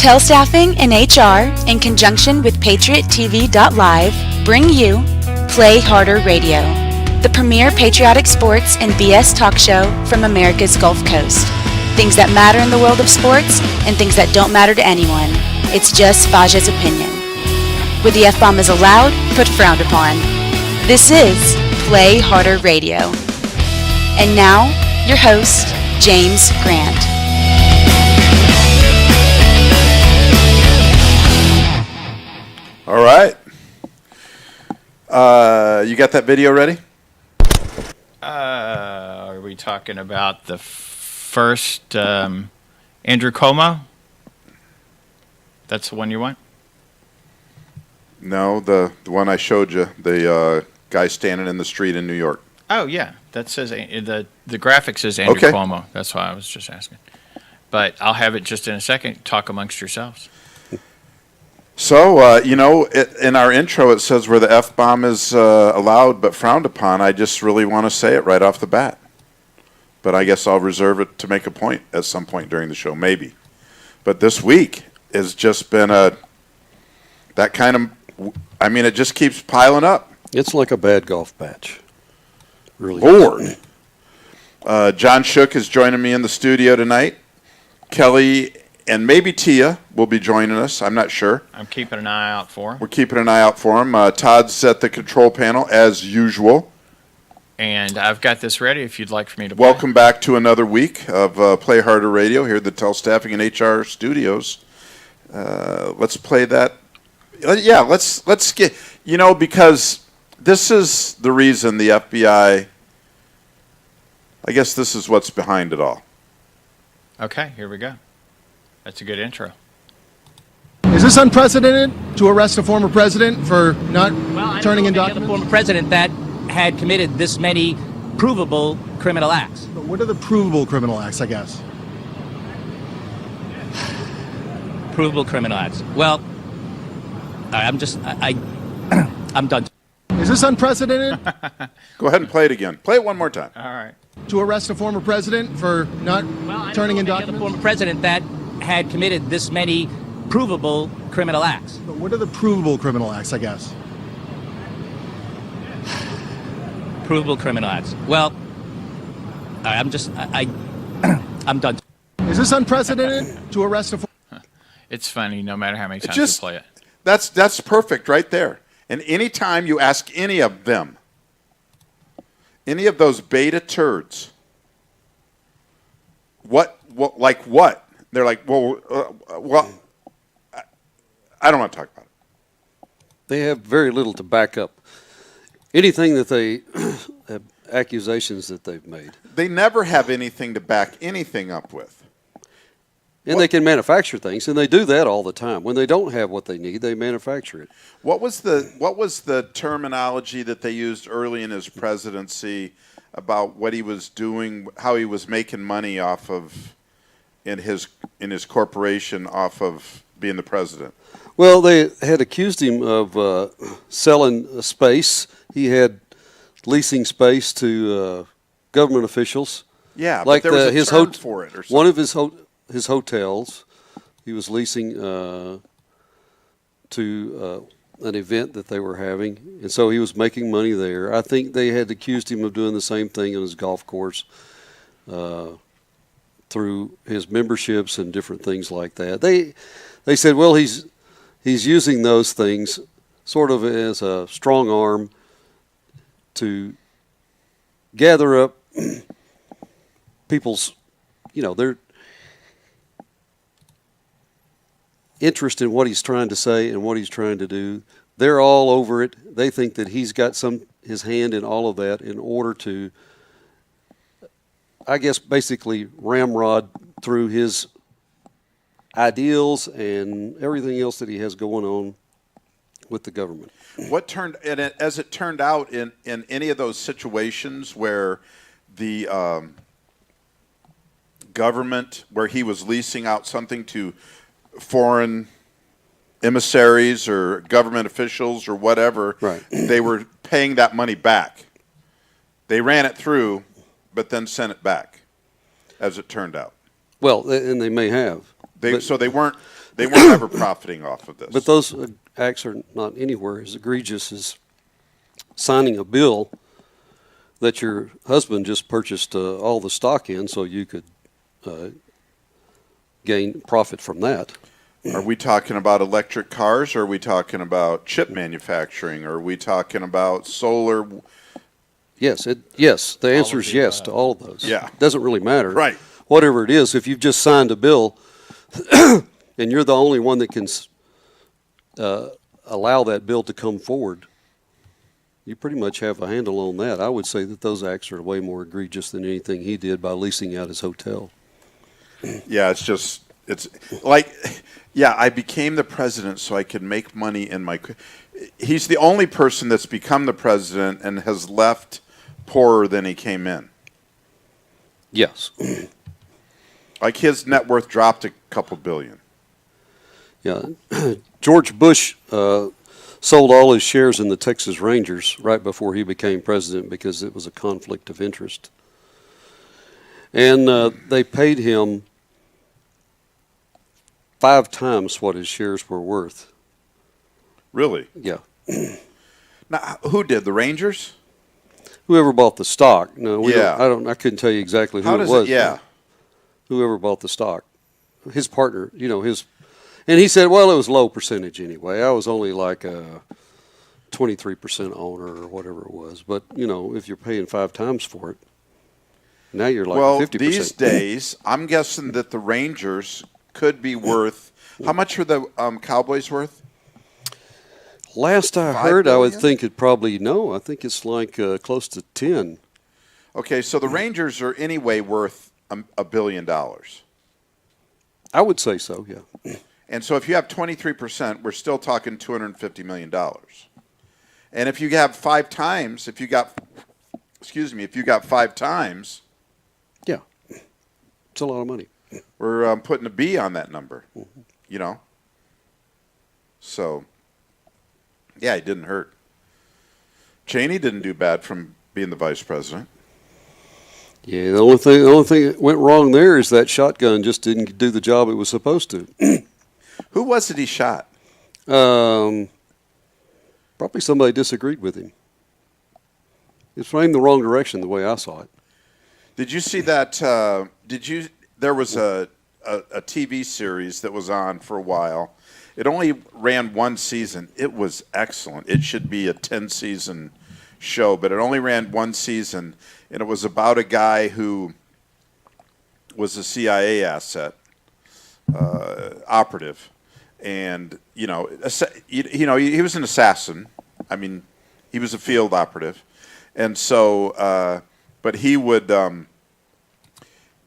Tel Staffing and HR, in conjunction with PatriotTV.live, bring you Play Harder Radio, the premier patriotic sports and BS talk show from America's Gulf Coast. Things that matter in the world of sports and things that don't matter to anyone. It's just Faja's opinion. Where the F-bomb is allowed, but frowned upon. This is Play Harder Radio. And now, your host, James Grant. All right. You got that video ready? Are we talking about the first Andrew Cuomo? That's the one you want? No, the one I showed you, the guy standing in the street in New York. Oh, yeah. That says the graphic says Andrew Cuomo. That's why I was just asking. But I'll have it just in a second. Talk amongst yourselves. So, in our intro it says where the F-bomb is allowed but frowned upon. I just really want to say it right off the bat. But I guess I'll reserve it to make a point at some point during the show, maybe. But this week has just been it just keeps piling up. It's like a bad golf match. Really. Lord. John Shook is joining me in the studio tonight. Kellie and maybe Tia will be joining us. I'm not sure. I'm keeping an eye out for him. We're keeping an eye out for him. Todd's at the control panel, as usual. And I've got this ready if you'd like for me to play. Welcome back to another week of Play Harder Radio here at the Tel Staffing and HR Studios. Let's play that. Yeah, let's get, because this is the reason the FBI, I guess this is what's behind it all. Okay, here we go. That's a good intro. Is this unprecedented to arrest a former president for not turning in documents? A former president that had committed this many provable criminal acts. But what are the provable criminal acts, I guess? Provable criminal acts. Well, I'm done. Is this unprecedented? Go ahead and play it again. Play it one more time. All right. To arrest a former president for not turning in documents? A former president that had committed this many provable criminal acts. But what are the provable criminal acts, I guess? Provable criminal acts. Well, I'm done. Is this unprecedented to arrest a It's funny no matter how many times you play it. That's perfect right there. And any time you ask any of them, any of those beta turds, what? They're like, I don't want to talk about it. They have very little to back up anything that they have, accusations that they've made. They never have anything to back anything up with. And they can manufacture things, and they do that all the time. When they don't have what they need, they manufacture it. What was the terminology that they used early in his presidency about what he was doing, how he was making money off of in his corporation off of being the president? Well, they had accused him of selling space. He had leasing space to government officials. Yeah, like but there was a term for it or something. One of his hotels, he was leasing to an event that they were having, and so he was making money there. I think they had accused him of doing the same thing on his golf course through his memberships and different things like that. They said, well, he's using those things sort of as a strong arm to gather up people's, their interest in what he's trying to say and what he's trying to do. They're all over it. They think that he's got his hand in all of that in order to, I guess, basically ramrod through his ideals and everything else that he has going on with the government. As it turned out in any of those situations where the government, where he was leasing out something to foreign emissaries or government officials or whatever, right, they were paying that money back. They ran it through, but then sent it back, as it turned out. Well, and they may have. So they weren't They weren't ever profiting off of this. But those acts are not anywhere as egregious as signing a bill that your husband just purchased all the stock in so you could gain profit from that. Are we talking about electric cars? Or are we talking about chip manufacturing? Or are we talking about solar? Yes, the answer is yes to all of those. Yeah. It doesn't really matter. Right. Whatever it is, if you've just signed a bill and you're the only one that can allow that bill to come forward, you pretty much have a handle on that. I would say that those acts are way more egregious than anything he did by leasing out his hotel. Yeah, it's like, yeah, I became the president so I could make money in my. He's the only person that's become the president and has left poorer than he came in. Yes. Like his net worth dropped a couple billion. Yeah. George Bush sold all his shares in the Texas Rangers right before he became president because it was a conflict of interest. And they paid him 5 times what his shares were worth. Really? Yeah. Now, who did? The Rangers? Whoever bought the stock. No, Yeah. I couldn't tell you exactly who How it does was. it? Yeah. Whoever bought the stock. His partner, and he said, well, it was low percentage anyway. I was only like a 23% owner or whatever it was. But, if you're paying 5 times for it, now you're like 50%. These days, I'm guessing that the Rangers could be worth, how much are the Cowboys worth? Last I 5 heard, I would billion? think it probably, I think it's like close to 10. Okay, so the Rangers are anyway worth $1 billion. I would say so, yeah. And so if you have 23%, we're still talking $250 million. And if you have 5 times, if you got 5 times, Yeah. It's a lot of money. we're putting a B on that number, So, yeah, it didn't hurt. Cheney didn't do bad from being the vice president. Yeah, the only thing that went wrong there is that shotgun just didn't do the job it was supposed to. Who was it he shot? Probably somebody disagreed with him. It's framed the wrong direction the way I saw it. Did you see that? There was a TV series that was on for a while. It only ran 1 season. It was excellent. It should be a 10-season show, but it only ran 1 season, and it was about a guy who was a CIA operative, and he was an assassin. I mean, he was a field operative, and so but he would.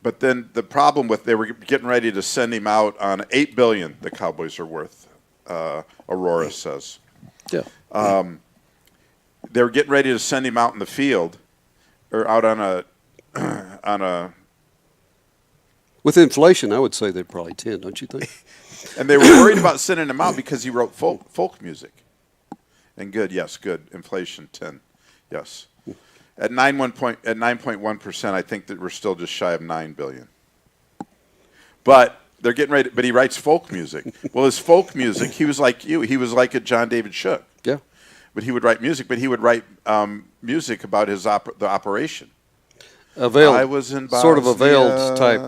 But then the problem with they were getting ready to send him out on $8 billion. The Cowboys are worth. Aurora says. Yeah. They were getting ready to send him out in the field, or out on a. With inflation, I would say they're probably 10, don't you think? And they were worried about sending him out because he wrote folk music. And good, inflation 10, yes. At 9.1%, I think that we're still just shy of $9 billion. But they're getting ready. But he writes folk music. Well, his folk music, he was like you. He was like a John David Shook. Yeah. But he would write music. But he would write music about his the operation. I was in sort of a Bosnia. veiled type.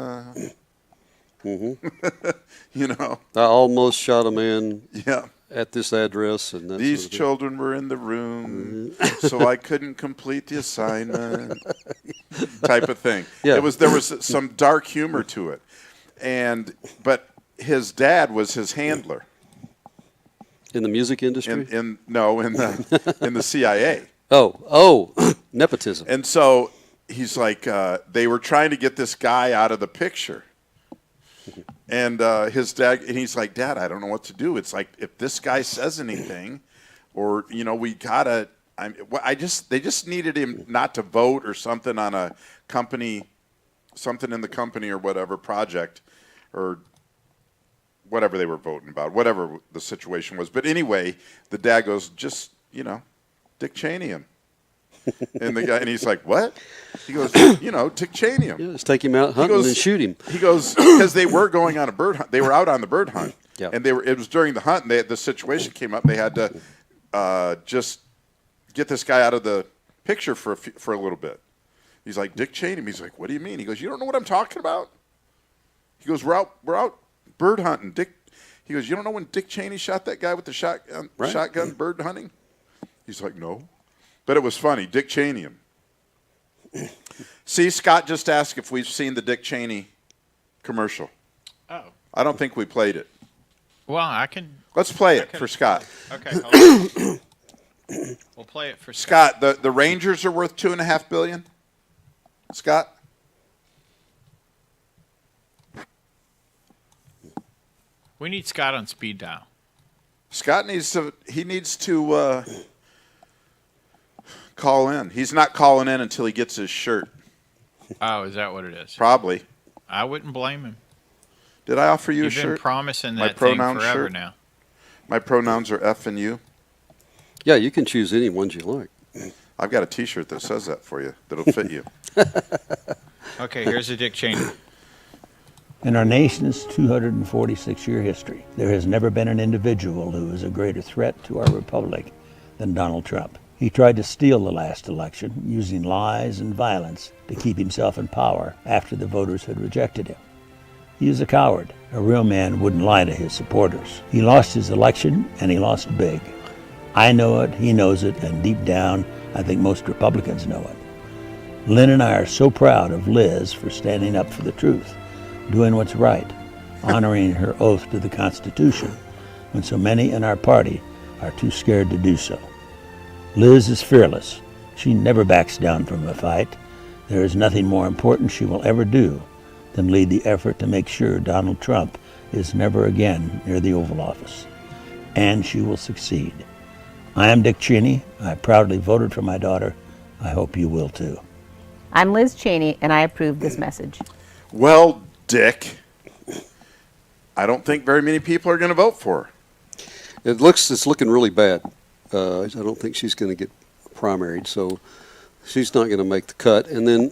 I almost shot a man. Yeah. At this address, and these children were in the room, so I couldn't complete the assignment. Type of thing. Yeah. There was some dark humor to it, but his dad was his handler in the music industry. In the CIA. Oh, nepotism. And so he's like, they were trying to get this guy out of the picture. And his dad, and he's like, Dad, I don't know what to do. It's like, if this guy says anything, or we gotta. They just needed him not to vote or something on a company, something in the company or whatever project, or whatever they were voting about, whatever the situation was. But anyway, the dad goes, just Dick Cheney him. And the guy, and he's like, what? He goes, Dick Cheney him. Yeah, just take him out hunting and shoot him. He goes, because they were going on a bird hunt. They were out on the bird hunt. Yeah. And it was during the hunt, and the situation came up. They had to just get this guy out of the picture for a little bit. He's like, Dick Cheney. He's like, what do you mean? He goes, you don't know what I'm talking about? He goes, we're out bird hunting. He goes, you don't know when Dick Cheney shot that guy with the shotgun bird hunting? He's like, no. But it was funny. Dick Cheney him. See, Scott just asked if we've seen the Dick Cheney commercial. Oh. I don't think we played it. Well, I can. Let's play it for Scott. Okay. Hold on. We'll play it for Scott, the Rangers are worth $2.5 billion. Scott? We need Scott on speed dial. Scott needs to call in. He's not calling in until he gets his shirt. Oh, is that what it is? Probably. I wouldn't blame him. Did I offer you a You've shirt? been promising My that thing pronoun forever shirt? now. My pronouns are F and U. Yeah, you can choose any ones you like. I've got a T-shirt that says that for you. That'll fit you. Okay, here's a Dick Cheney. In our nation's 246-year history, there has never been an individual who is a greater threat to our republic than Donald Trump. He tried to steal the last election using lies and violence to keep himself in power after the voters had rejected him. He is a coward. A real man wouldn't lie to his supporters. He lost his election, and he lost big. I know it, he knows it, and deep down, I think most Republicans know it. Lynn and I are so proud of Liz for standing up for the truth, doing what's right, honoring her oath to the Constitution, when so many in our party are too scared to do so. Liz is fearless. She never backs down from a fight. There is nothing more important she will ever do than lead the effort to make sure Donald Trump is never again near the Oval Office. And she will succeed. I am Dick Cheney. I proudly voted for my daughter. I hope you will too. I'm Liz Cheney, and I approve this message. Well, Dick, I don't think very many people are going to vote for her. It's looking really bad. I don't think she's going to get primaried, so she's not going to make the cut. And then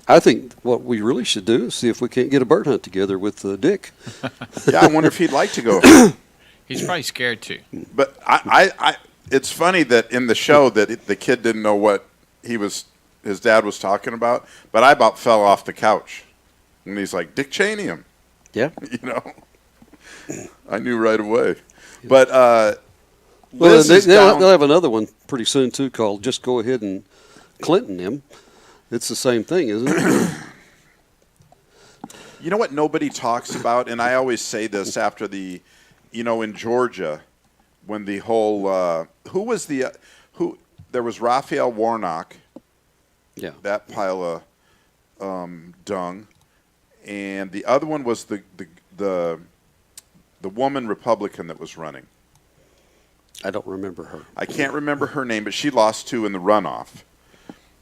I think what we really should do is see if we can't get a bird hunt together with Dick. Yeah, I wonder if he'd like to go. He's probably scared too. But it's funny that in the show that the kid didn't know what his dad was talking about, but I about fell off the couch. And he's like, Dick Cheney him. Yeah. You know, I knew right away. But well, Liz is down. they'll have another one pretty soon, too, called Just Go Ahead and Clinton him. It's the same thing, isn't it? You know what nobody talks about, and I always say this after in Georgia, when the whole, there was Raphael Warnock, Yeah. that pile of dung, and the other one was the woman Republican that was running. I don't remember her. I can't remember her name, but she lost two in the runoff.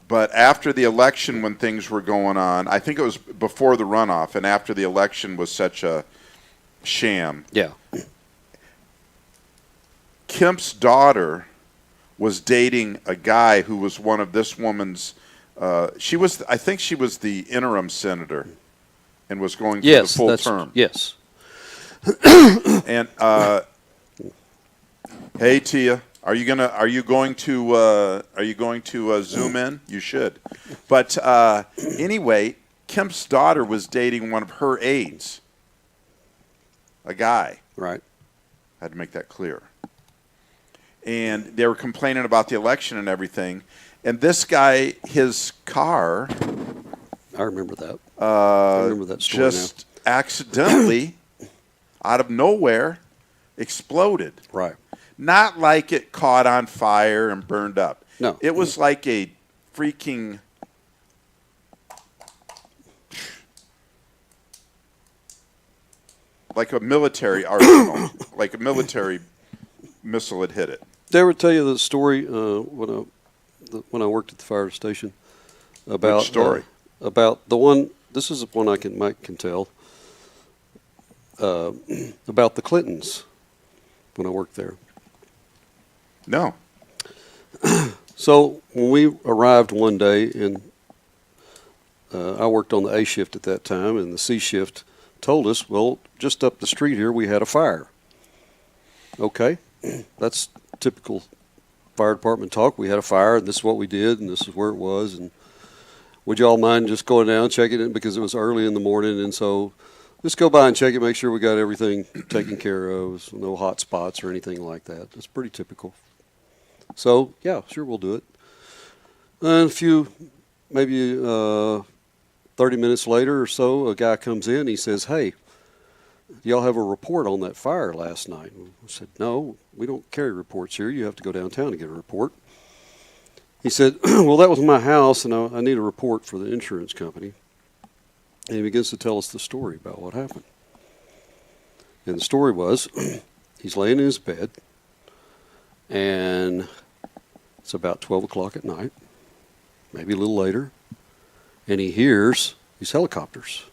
But after the election, when things were going on, I think it was before the runoff, and after the election was such a sham. Yeah. Kemp's daughter was dating a guy who was one of this woman's. I think she was the interim senator, and was going through the full term. Yes. And hey, Tia, are you going to zoom in? You should. But anyway, Kemp's daughter was dating one of her aides, a guy. Right. I had to make that clear. And they were complaining about the election and everything. And this guy, his car, I remember that. I remember that story just accidentally, out of nowhere, exploded. Right. Not like it caught on fire and burned up. No. It was like a freaking like a military arsenal, like a military missile had hit it. Did I ever tell you the story when I worked at the fire station about Which story? About the one? This is one Mike can tell about the Clintons when I worked there. No. So when we arrived one day, and I worked on the A shift at that time, and the C shift told us, well, just up the street here we had a fire. Okay, that's typical fire department talk. We had a fire, and this is what we did, and this is where it was. And would y'all mind just going down, checking it, because it was early in the morning, and so just go by and check it, make sure we got everything taken care of, no hot spots or anything like that. It's pretty typical. So, yeah, sure, we'll do it. And maybe 30 minutes later or so, a guy comes in, he says, hey, do y'all have a report on that fire last night? I said, no, we don't carry reports here. You have to go downtown to get a report. He said, well, that was my house, and I need a report for the insurance company. And he begins to tell us the story about what happened. And the story was, he's laying in his bed, and it's about 12 o'clock at night, maybe a little later, and he hears these helicopters.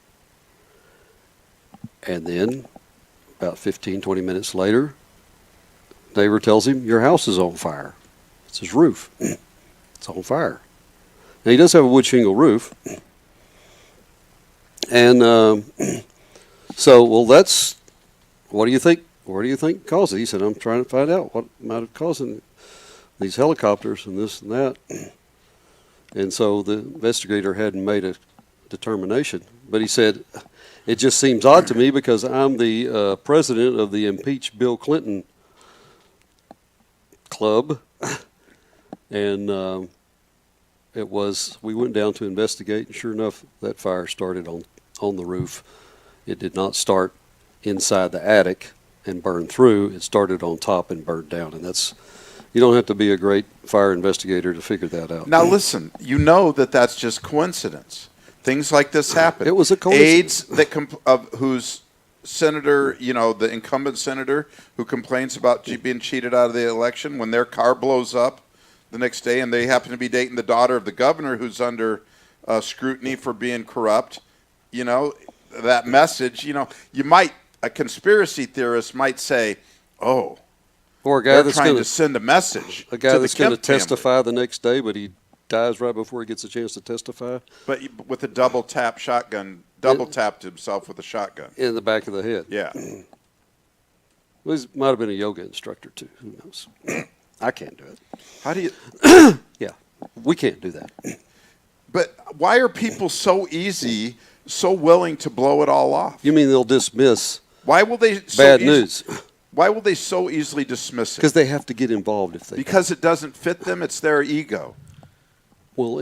And then, about 15, 20 minutes later, neighbor tells him, your house is on fire. It's his roof. It's on fire. Now, he does have a wood shingle roof. And so, well, what do you think? What do you think caused it? He said, I'm trying to find out what might have caused it. These helicopters and this and that. And so the investigator hadn't made a determination. But he said, it just seems odd to me because I'm the president of the Impeach Bill Clinton Club. And we went down to investigate, and sure enough, that fire started on the roof. It did not start inside the attic and burn through. It started on top and burned down. And you don't have to be a great fire investigator to figure that out. Now listen, you know that's just coincidence. Things like this happen. It was a coincidence. Aides whose senator, the incumbent senator who complains about being cheated out of the election, when their car blows up the next day and they happen to be dating the daughter of the governor who's under scrutiny for being corrupt, that message, a conspiracy theorist might say, oh, or a guy they're that's trying to send a message. A guy that's going to family. testify the next day, but he dies right before he gets a chance to testify. But with a double tapped himself with a shotgun. In the back of the head. Yeah. Well, he might have been a yoga instructor, too. Who knows? I can't do it. How do you... Yeah, we can't do that. But why are people so willing to blow it all off? You mean they'll dismiss Why will they bad news? Why will they so easily dismiss it? Because they have to get involved if they Because it doesn't fit them, it's their ego. Well,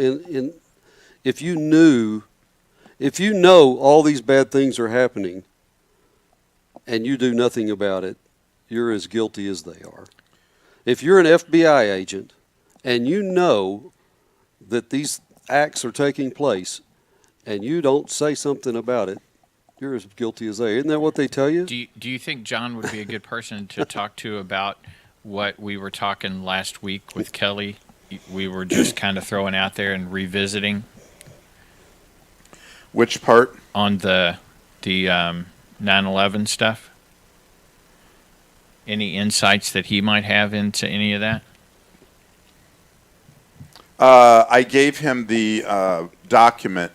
if you know all these bad things are happening and you do nothing about it, you're as guilty as they are. If you're an FBI agent and you know that these acts are taking place and you don't say something about it, you're as guilty as they are. Isn't that what they tell you? Do you think John would be a good person to talk to about what we were talking last week with Kellie? We were just kind of throwing out there and revisiting. Which part? On the 9/11 stuff. Any insights that he might have into any of that? I gave him the document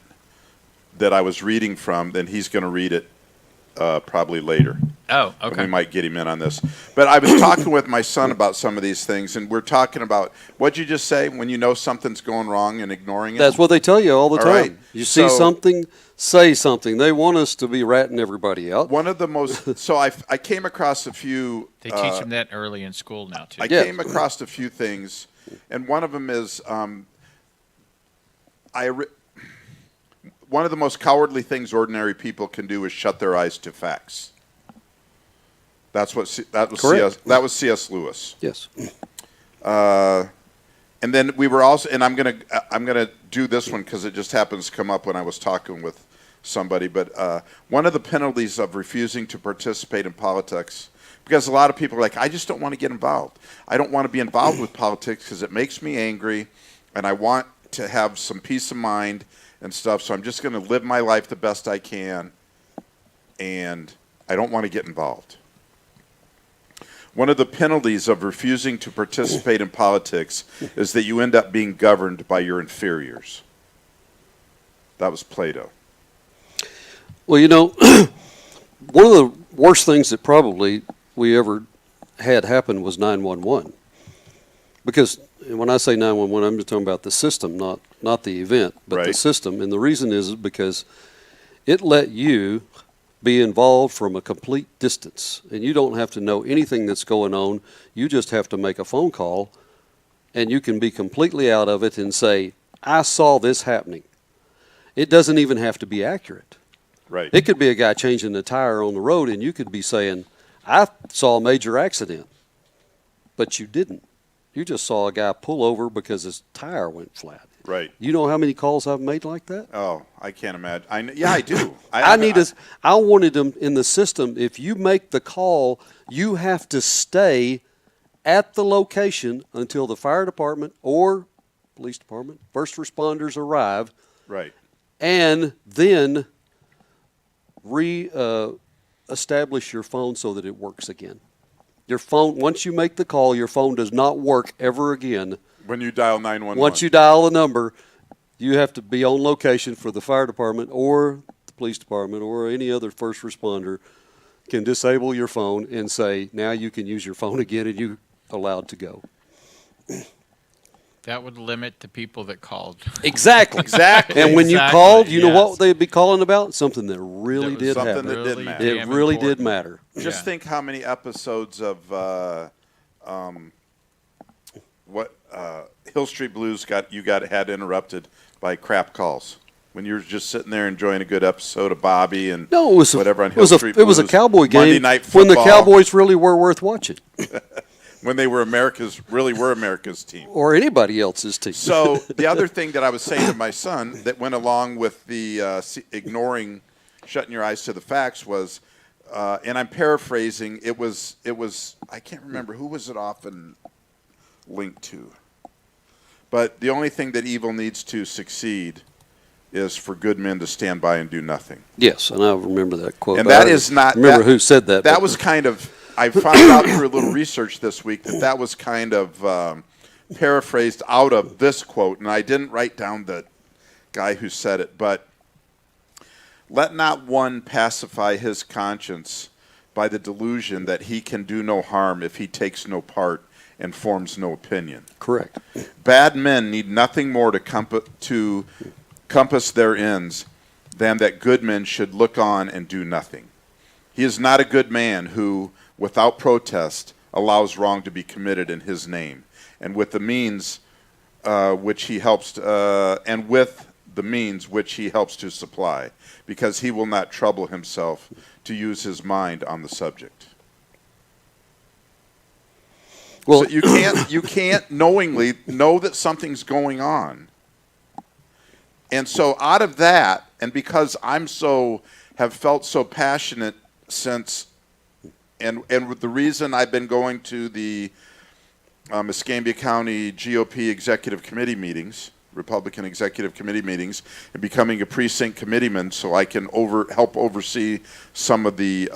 that I was reading from, then he's going to read it probably later. Oh, okay. And we might get him in on this. But I was talking with my son about some of these things, and we're talking about, what'd you just say, when you know something's going wrong and ignoring it? That's what they tell you all the time. Right. You see something, say something. They want us to be ratting everybody out. One of the most, so I came across a few. They teach them that early in school now, too. I came across a few things, and one of them is, one of the most cowardly things ordinary people can do is shut their eyes to facts. That was C.S. Lewis. Yes. And then we were also, and I'm gonna do this one because it just happens to come up when I was talking with somebody. But one of the penalties of refusing to participate in politics, because a lot of people are like, I just don't want to get involved. I don't want to be involved with politics because it makes me angry, and I want to have some peace of mind and stuff. So I'm just going to live my life the best I can, and I don't want to get involved. One of the penalties of refusing to participate in politics is that you end up being governed by your inferiors. That was Plato. Well, one of the worst things that probably we ever had happen was 911. Because when I say 911, I'm just talking about the system, not the event, but the Right. system. And the reason is because it let you be involved from a complete distance. And you don't have to know anything that's going on. You just have to make a phone call, and you can be completely out of it and say, I saw this happening. It doesn't even have to be accurate. Right. It could be a guy changing the tire on the road, and you could be saying, I saw a major accident. But you didn't. You just saw a guy pull over because his tire went flat. Right. You know how many calls I've made like that? Oh, I can't imagine. Yeah, I do. I wanted them in the system. If you make the call, you have to stay at the location until the fire department or police department, first responders arrive, Right. and then establish your phone so that it works again. Your phone, once you make the call, your phone does not work ever again. When you dial 911. Once you dial the number, you have to be on location for the fire department or the police department or any other first responder can disable your phone and say, now you can use your phone again and you're allowed to go. That would limit the people that called. Exactly. Exactly. And when you Exactly, called, you know yes. what they'd be calling about? Something that really That was did something happen. that did matter. It damn really did important. matter. Just Yeah. think how many episodes of Hill Street Blues had interrupted by crap calls when you were just sitting there enjoying a good episode of Bobby and No, it was whatever on it Hill was Street it was a Blues, cowboy game Monday Night when the Football, Cowboys really were worth watching, when they were America's team. or anybody else's team. So the other thing that I was saying to my son that went along with the shutting your eyes to the facts was, and I'm paraphrasing. It was I can't remember who was it often linked to, but the only thing that evil needs to succeed is for good men to stand by and do nothing. Yes, and I remember that quote. And that is not. Remember who said that? That but- was kind of. I found out through a little research this week that was kind of paraphrased out of this quote, and I didn't write down the guy who said it, but let not one pacify his conscience by the delusion that he can do no harm if he takes no part and forms no opinion. correct. Bad men need nothing more to compass their ends than that good men should look on and do nothing. He is not a good man who, without protest, allows wrong to be committed in his name, and with the means which he helps to supply, because he will not trouble himself to use his mind on the subject. Well, So you can't knowingly know that something's going on. And so out of that, and because have felt so passionate since, and the reason I've been going to the Escambia County GOP Executive Committee meetings, Republican Executive Committee meetings, and becoming a precinct committeeman so I can help oversee some of the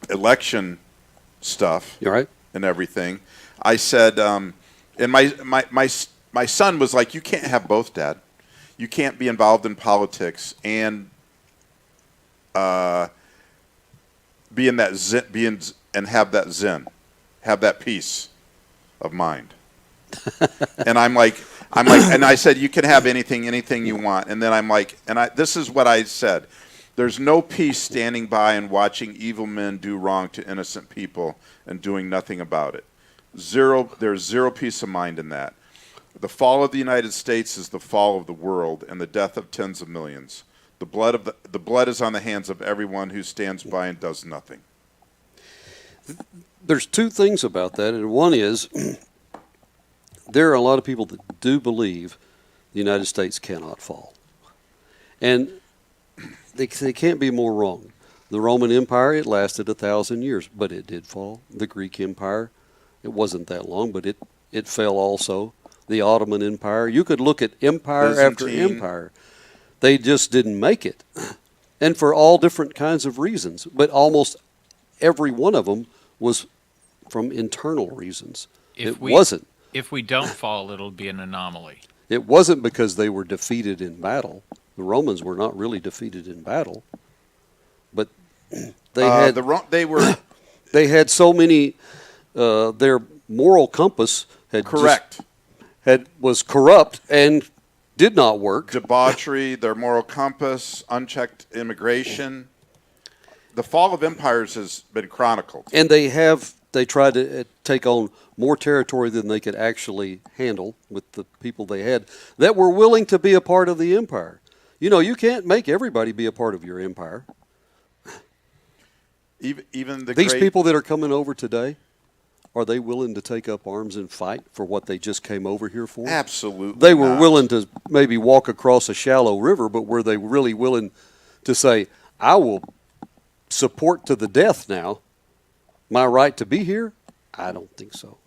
election stuff. You all right? And everything. I said, and my son was like, "You can't have both, Dad. You can't be involved in politics and be in that and have that zen, have that peace of mind." And I'm like, and I said, "You can have anything you want." And then I'm like, this is what I said: there's no peace standing by and watching evil men do wrong to innocent people and doing nothing about it. There's zero peace of mind in that. The fall of the United States is the fall of the world and the death of tens of millions. The blood is on the hands of everyone who stands by and does nothing. There's two things about that, and one is there are a lot of people that do believe the United States cannot fall, and they can't be more wrong. The Roman Empire, it lasted 1,000 years, but it did fall. The Greek Empire, it wasn't that long, but it fell also. The Ottoman Empire, you could look at empire after Byzantine. empire. They just didn't make it, and for all different kinds of reasons, but almost every one of them was from internal reasons. It wasn't. If we don't fall, it'll be an anomaly. It wasn't because they were defeated in battle. The Romans were not really defeated in battle, but They were they had so many. Their moral compass had correct. Was corrupt and did not work. Debauchery, their moral compass, unchecked immigration. The fall of empires has been chronicled. And they tried to take on more territory than they could actually handle with the people they had that were willing to be a part of the empire. You know, you can't make everybody be a part of your empire. Even these people that are coming over today, are they willing to take up arms and fight for what they just came over here for? Absolutely. They were willing to maybe walk across a shallow river, but were they really willing to say, I will support to the death now my right to be here? I don't think so.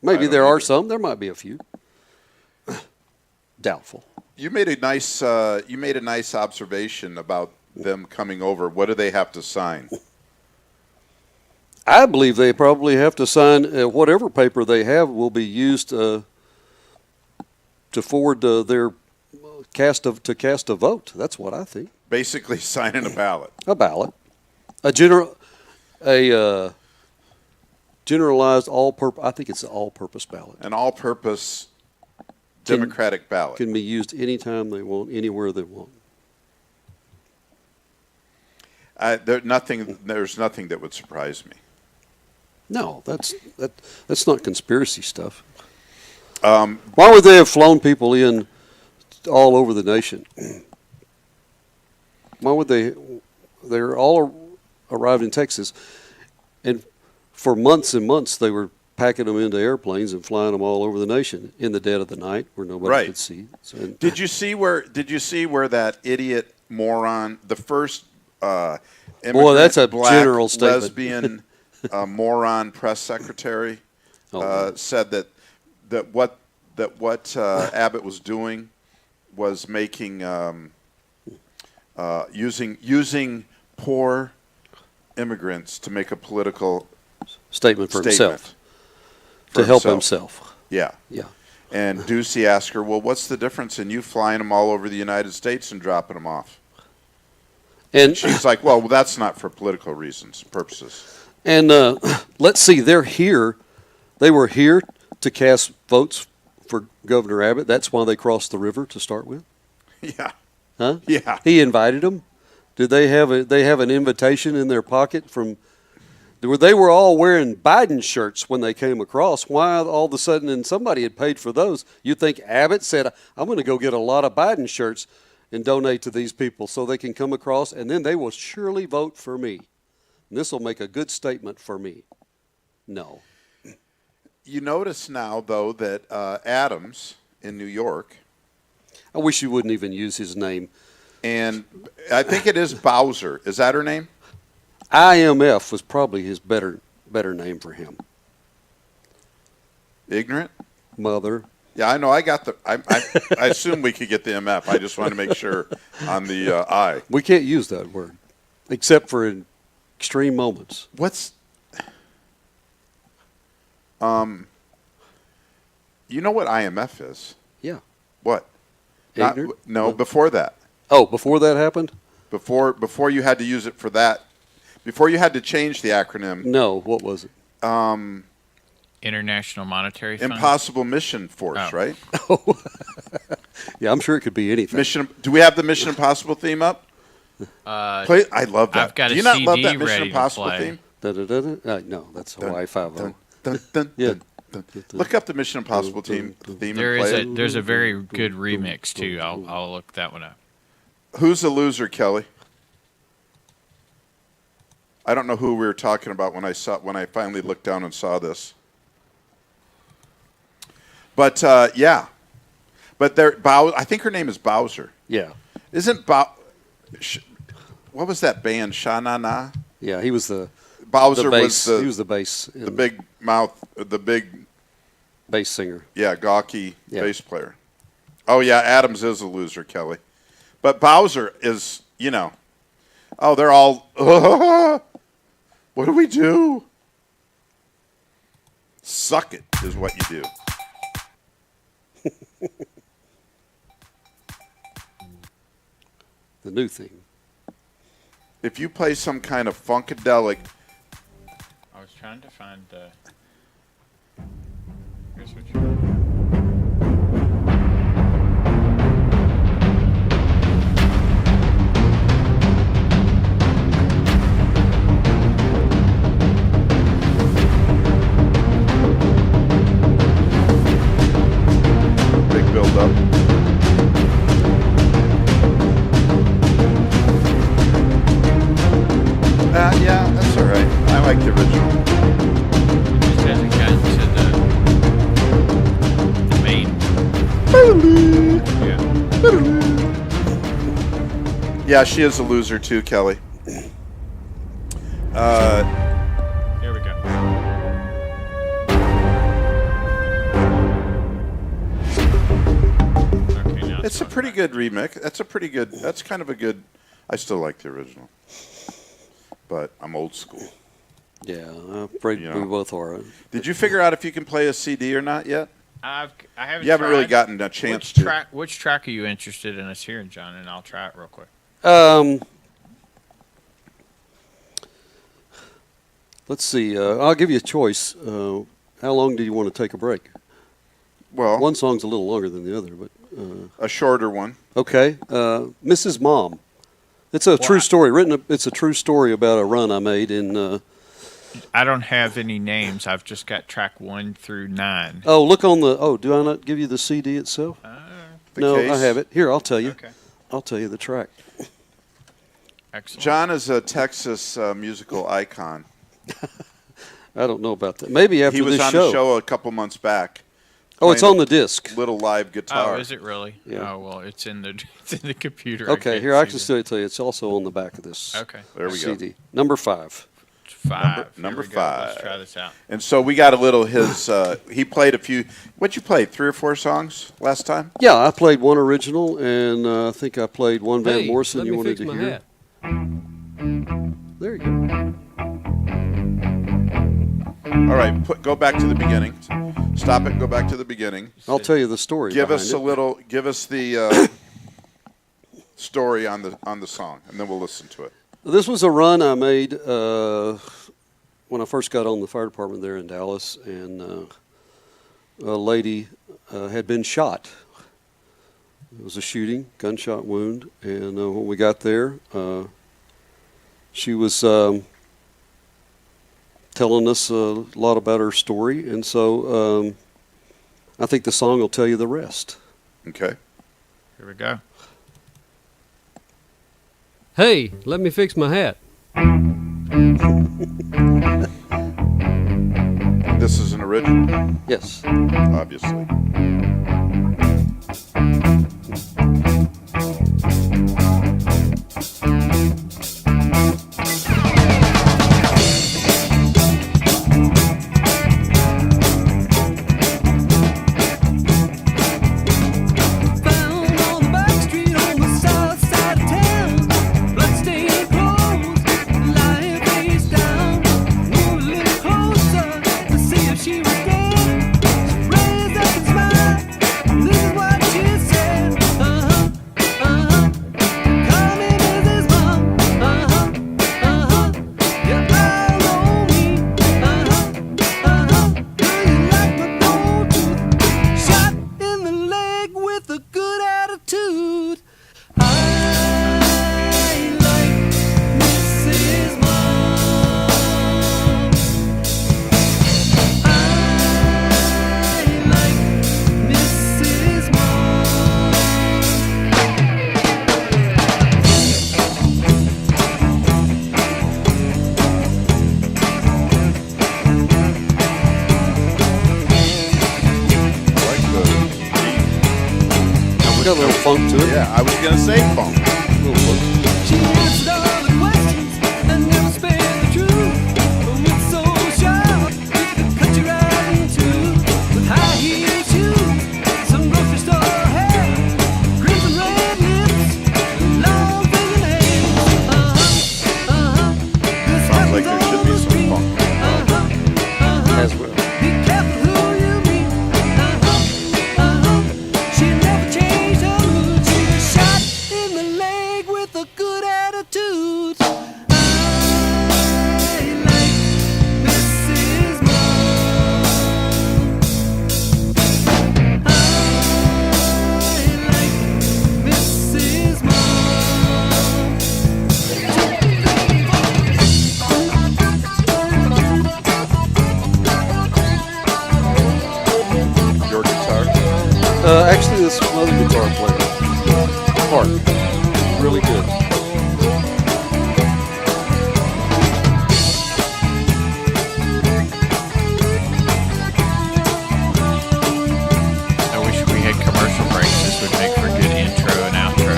Maybe there are some. There might be a few. Doubtful. You made a nice observation about them coming over. What do they have to sign? I believe they probably have to sign whatever paper they have will be used to forward their cast a vote. That's what I think. Basically, signing a ballot. A ballot, a generalized all-purpose. I think it's an all-purpose ballot. An all-purpose Democratic ballot can be used anytime they want, anywhere they want. There's nothing that would surprise me. No, that's not conspiracy stuff. Why would they have flown people in all over the nation? Why would they? They're all arrived in Texas, and for months and months they were packing them into airplanes and flying them all over the nation in the dead of the night where nobody could see. So, Did you see where that idiot moron, the first immigrant, that's a black, general statement. lesbian moron press secretary said that what Abbott was doing was making using poor immigrants to make a political statement for himself. To help himself. Yeah. Yeah. And Ducey asked her, well, what's the difference in you flying them all over the United States and dropping them off? And she's like, well, that's not for political purposes. And let's see, they're here. They were here to cast votes for Governor Abbott. That's why they crossed the river to start with. Yeah. Huh? Yeah. He invited them. Did they have an invitation in their pocket from? They were all wearing Biden shirts when they came across. Why all of a sudden, and somebody had paid for those? You think Abbott said, I'm going to go get a lot of Biden shirts and donate to these people so they can come across, and then they will surely vote for me. And this will make a good statement for me. No. You notice now, though, that Adams in New York. I wish you wouldn't even use his name. And I think it is Bowser. Is that her name? IMF was probably his better name for him. Ignorant? Mother. Yeah, I know. I got the. I assume we could get the MF. I just want to make sure on the I. We can't use that word, except for in extreme moments. What's? You know what IMF is? Yeah. What? No, before that. Oh, before that happened? Before you had to use it for that. Before you had to change the acronym. No, what was it? International Monetary Fund? Impossible Mission Force, right? Oh. Yeah, I'm sure it could be anything. Do we have the Mission Impossible theme up? Play. I love that. I've got Do you a not CD love that Mission ready to Impossible play. theme? No, that's Hawaii 5-0. Yeah. Look up the Mission Impossible theme and play it. There's a very good remix too. I'll look that one up. Who's the loser, Kelly? I don't know who we were talking about when I finally looked down and saw this. But yeah, but I think her name is Bowser. Yeah. Isn't what was that band? Sha-na-na? Yeah, he was the Bowser bass. was He was the bass. the big mouth, the big bass singer. Yeah, gawky bass player. Oh yeah, Adams is a loser, Kelly. But Bowser is, oh, they're all. What do we do? Suck it is what you do. The new thing. if you play some kind of funkadelic, I was trying to find the. Here's what you. big build up. Yeah, that's all right. I like the original. Just hasn't gotten to the main. Yeah. Yeah, she is a loser too, Kelly. Here we go. Okay, now It's a pretty good remix. That's kind of a good. I still like the original, but I'm old school. Yeah, I'm afraid we both are. Did you figure out if you can play a CD or not yet? I haven't. You haven't really tried. gotten a chance to. Which track are you interested in us hearing, John? And I'll try it real quick. Let's see. I'll give you a choice. How long do you want to take a break? Well, one song's a little longer than the other, but a shorter one. Okay, Mrs. Mom. It's a true story. It's a true story about a run I made in. I don't have any names. I've just got track 1 through 9. Oh, look on the. Oh, do I not give you the CD itself? No, case. I have it. Here, I'll tell you. Okay. I'll tell you the track. Excellent. John is a Texas musical icon. I don't know about that. Maybe after he was this on show. the show a couple months back. Oh, it's on the disc. Little live guitar. Oh, is it really? Yeah. Oh, well, it's in the computer. Okay, here I can still tell you. It's also on the back of this. Okay. There we go. CD. Number 5. 5. Number Here we go. 5. Let's try this out. And so we got a little his. He played a few. What you played? 3 or 4 songs last time? Yeah, I played one original, and I think I played one Van Morrison let you me wanted fix to my hear. hat. There you go. All right, go back to the beginning. Stop it. Go back to the beginning. I'll tell you the story. Give behind us it. a little. Give us the story on the song, and then we'll listen to it. This was a run I made when I first got on the fire department there in Dallas, and a lady had been shot. It was a shooting, gunshot wound, and when we got there, she was telling us a lot about her story, and so I think the song will tell you the rest. Okay. Here we go. Hey, let me fix my hat. This is an original, Yes. obviously. Found on the back street on the south side of town. Bloodstained clothes, lying face down. Moved a little closer to see if she was dead. She raised up and smiled. This is what she said. Call me Mrs. Mom. You're all on me. Do you like my gold tooth? Shot in the leg with a good attitude. I like Mrs. Mom. I like Mrs. I like the beat. We got a little funk to it. Yeah, I was gonna say funk. A little funk. She answered all the questions and never spared the truth. But with so sharp, it could cut you right in two. With high heel shoes, some grocery store hair, crimson red lips, long fingernails. This Sounds like happens there should on be the some street. funk. As well. Be careful who you meet. She never changed her mood. She was shot in the leg with a good attitude. Actually, this other guitar player, Park, really good. I wish we had commercial breaks. This would make for a good intro and outro.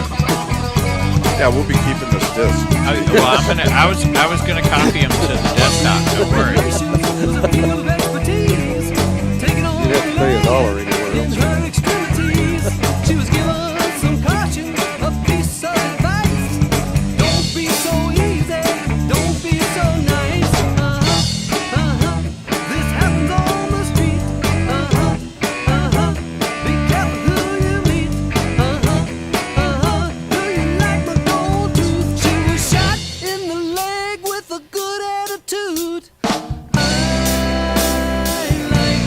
Yeah, we'll be keeping this disc. I was gonna copy them to the desktop. Don't worry. You have to pay $1 anywhere else. Her extremities, she was given some caution, a piece of advice. Don't be so easy, don't be so nice. This happens on the street. Be careful who you meet. Do you like my gold tooth? She was shot in the leg with a good attitude. I like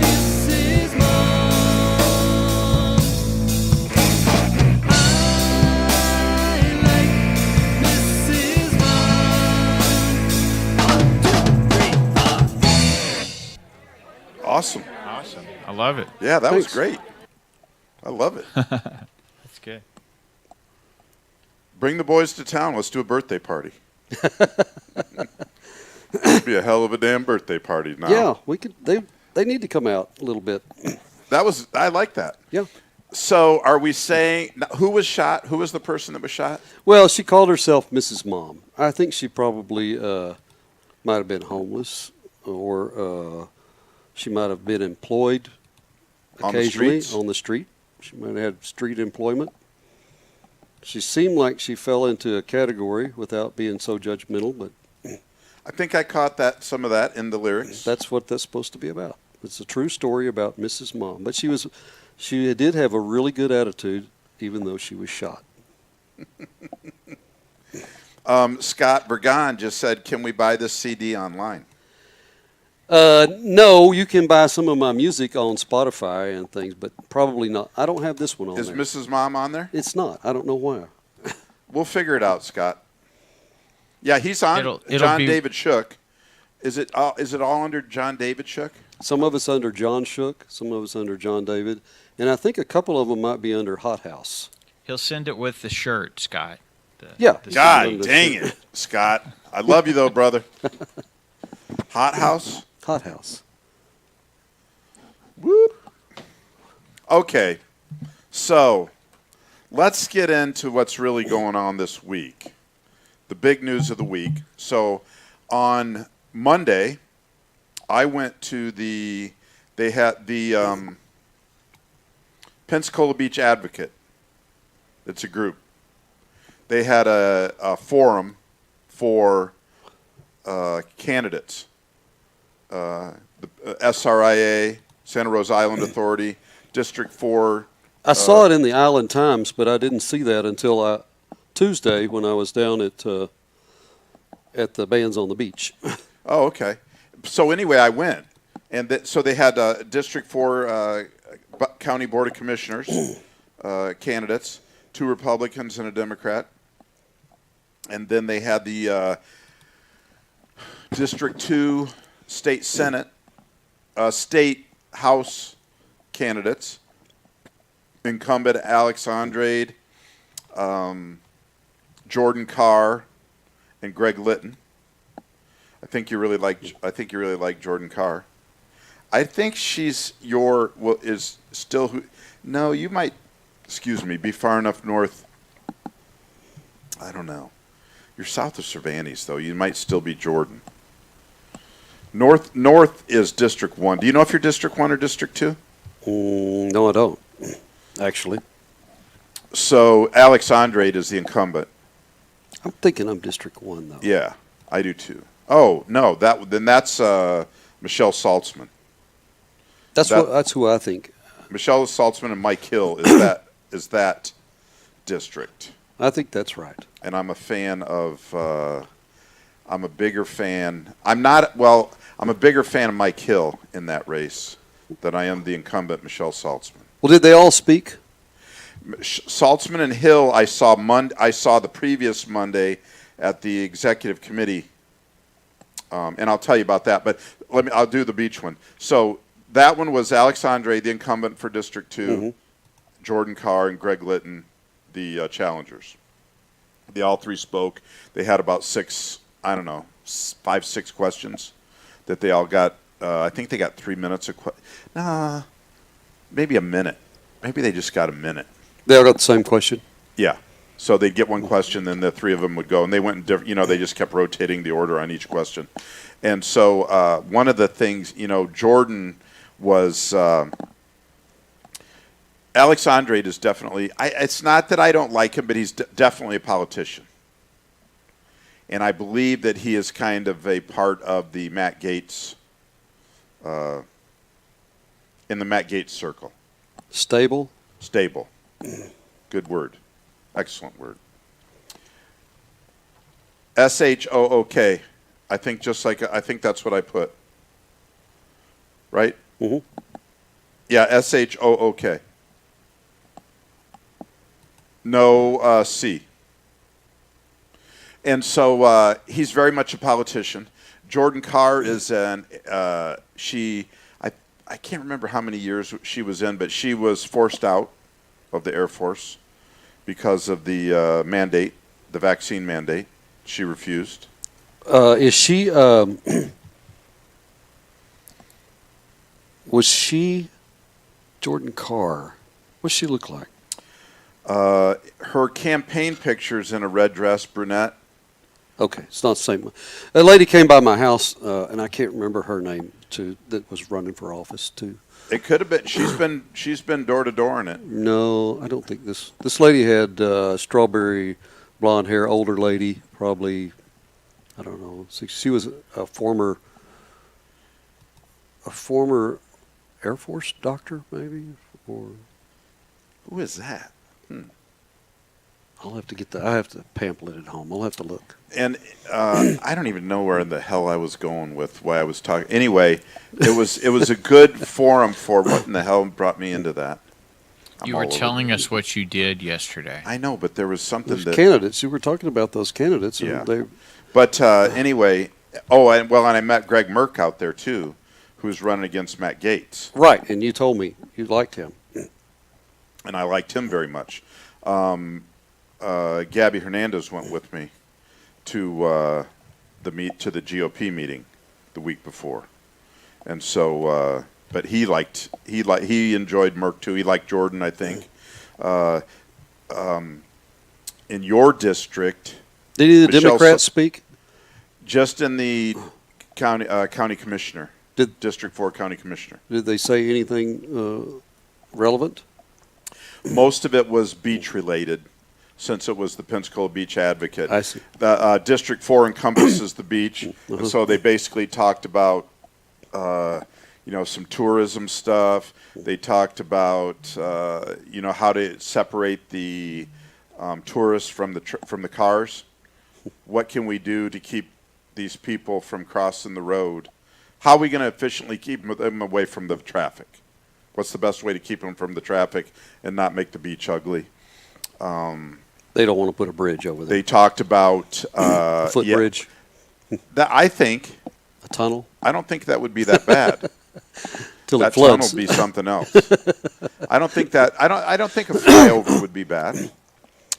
Mrs. Mom. I like Mrs. Mom. 1, 2, 3, 4. Awesome. Awesome. I love it. Yeah, that was Thanks. great. I love it. That's good. Bring the boys to town. Let's do a birthday party. It'd be a hell of a damn birthday party now. Yeah, we could. They need to come out a little bit. I like that. Yeah. So are we saying who was shot? Who was the person that was shot? Well, she called herself Mrs. Mom. I think she probably might have been homeless, or she might have been employed On the occasionally streets? on the street. She might have had street employment. She seemed like she fell into a category without being so judgmental, but I think I caught some of that in the lyrics. that's what that's supposed to be about. It's a true story about Mrs. Mom. But she did have a really good attitude, even though she was shot. Scott Bergan just said, "Can we buy this CD online?" No, you can buy some of my music on Spotify and things, but probably not. I don't have this one on Is there. Mrs. Mom on there? It's not. I don't know why. We'll figure it out, Scott. Yeah, he's on. It'll John be- David Shook. Is it all under John David Shook? Some of it's under John Shook, some of it's under John David, and I think a couple of them might be under Hot House. He'll send it with the shirt, Scott. Yeah. God dang it, Scott. I love you though, brother. Hot House? Hot House. Whoop. Okay. So, let's get into what's really going on this week. The big news of the week. So, on Monday, I went to they had the Pensacola Beach Advocate. It's a group. They had a forum for candidates. The SRIA, Santa Rosa Island Authority, District 4. I saw it in the Island Times, but I didn't see that until Tuesday when I was down at the Bands on the Beach. Oh, okay. So anyway, I went, and so they had District 4 County Board of Commissioners candidates, 2 Republicans and a Democrat, and then they had the District 2 State Senate, State House candidates, incumbent Alex Andrade, Jordan Carr, and Greg Litton. I think you really like Jordan Carr. I think she's is still who? No, you might. Excuse me. Be far enough north. I don't know. You're south of Cervantes, though. You might still be Jordan. North is District 1. Do you know if you're District 1 or District 2? No, I don't, actually. So Alex Andrade is the incumbent. I'm thinking I'm District 1, though. Yeah, I do too. Oh, no, that's Michelle Saltzman. That's who I think. Michelle Saltzman and Mike Hill is that district. I think that's right. And I'm a fan of I'm a bigger fan. I'm a bigger fan of Mike Hill in that race than I am the incumbent Michelle Saltzman. Well, did they all speak? Saltzman and Hill I saw the previous Monday at the executive committee, and I'll tell you about that. But I'll do the beach one. So that one was Alexandre, the incumbent for District 2, Jordan Carr, and Greg Litton, the challengers. They all three spoke. They had about 5, 6 questions that they all got. I think they got 3 minutes of maybe a minute. Maybe they just got a minute. They all got the same question? Yeah. So they'd get one question, then the three of them would go, and they went in different, they just kept rotating the order on each question. And so one of the things, Jordan was, Alexandre is definitely, it's not that I don't like him, but he's definitely a politician. And I believe that he is kind of a part of the Matt Gaetz, in the Matt Gaetz circle. Stable? Stable. Good word. Excellent word. SHOOK. I think that's what I put. Right? Mm-hmm. Yeah, SHOOK. No C. And so he's very much a politician. Jordan Carr is I can't remember how many years she was in, but she was forced out of the Air Force because of the mandate, the vaccine mandate. She refused. Is she, was she Jordan Carr? What's she look like? Her campaign picture's in a red dress, brunette. Okay, it's not the same one. A lady came by my house, and I can't remember her name, too, that was running for office, too. It could have been. She's been door to door in it. No, I don't think this lady had strawberry blonde hair, older lady, probably, I don't know. She was a former Air Force doctor, maybe, or who is that? I'll have to get that. I have to pamphlet at home. I'll have to look. And I don't even know where in the hell I was going with why I was talking. Anyway, it was a good forum for what in the hell brought me into that. You were telling us what you did yesterday. I know, but there was something that candidates. You were talking about those candidates. Yeah. But anyway, and I met Greg Merck out there too, who's running against Matt Gaetz. Right, and you told me you liked him. And I liked him very much. Gabby Hernandez went with me to the GOP meeting the week before, and so but he enjoyed Merck too. He liked Jordan, I think. In your district, did any of the Democrats speak? Just in the county commissioner, District 4 county commissioner. Did they say anything relevant? Most of it was beach related, since it was the Pensacola Beach Advocate. I see. The District 4 encompasses the beach, and so they basically talked about, some tourism stuff. They talked about, how to separate the tourists from the cars. What can we do to keep these people from crossing the road? How are we going to efficiently keep them away from the traffic? What's the best way to keep them from the traffic and not make the beach ugly? They don't want to put a bridge over there. They talked about a footbridge. I think a tunnel. I don't think that would be that bad. Till that it floods. tunnel would be something else. I don't think a flyover would be bad.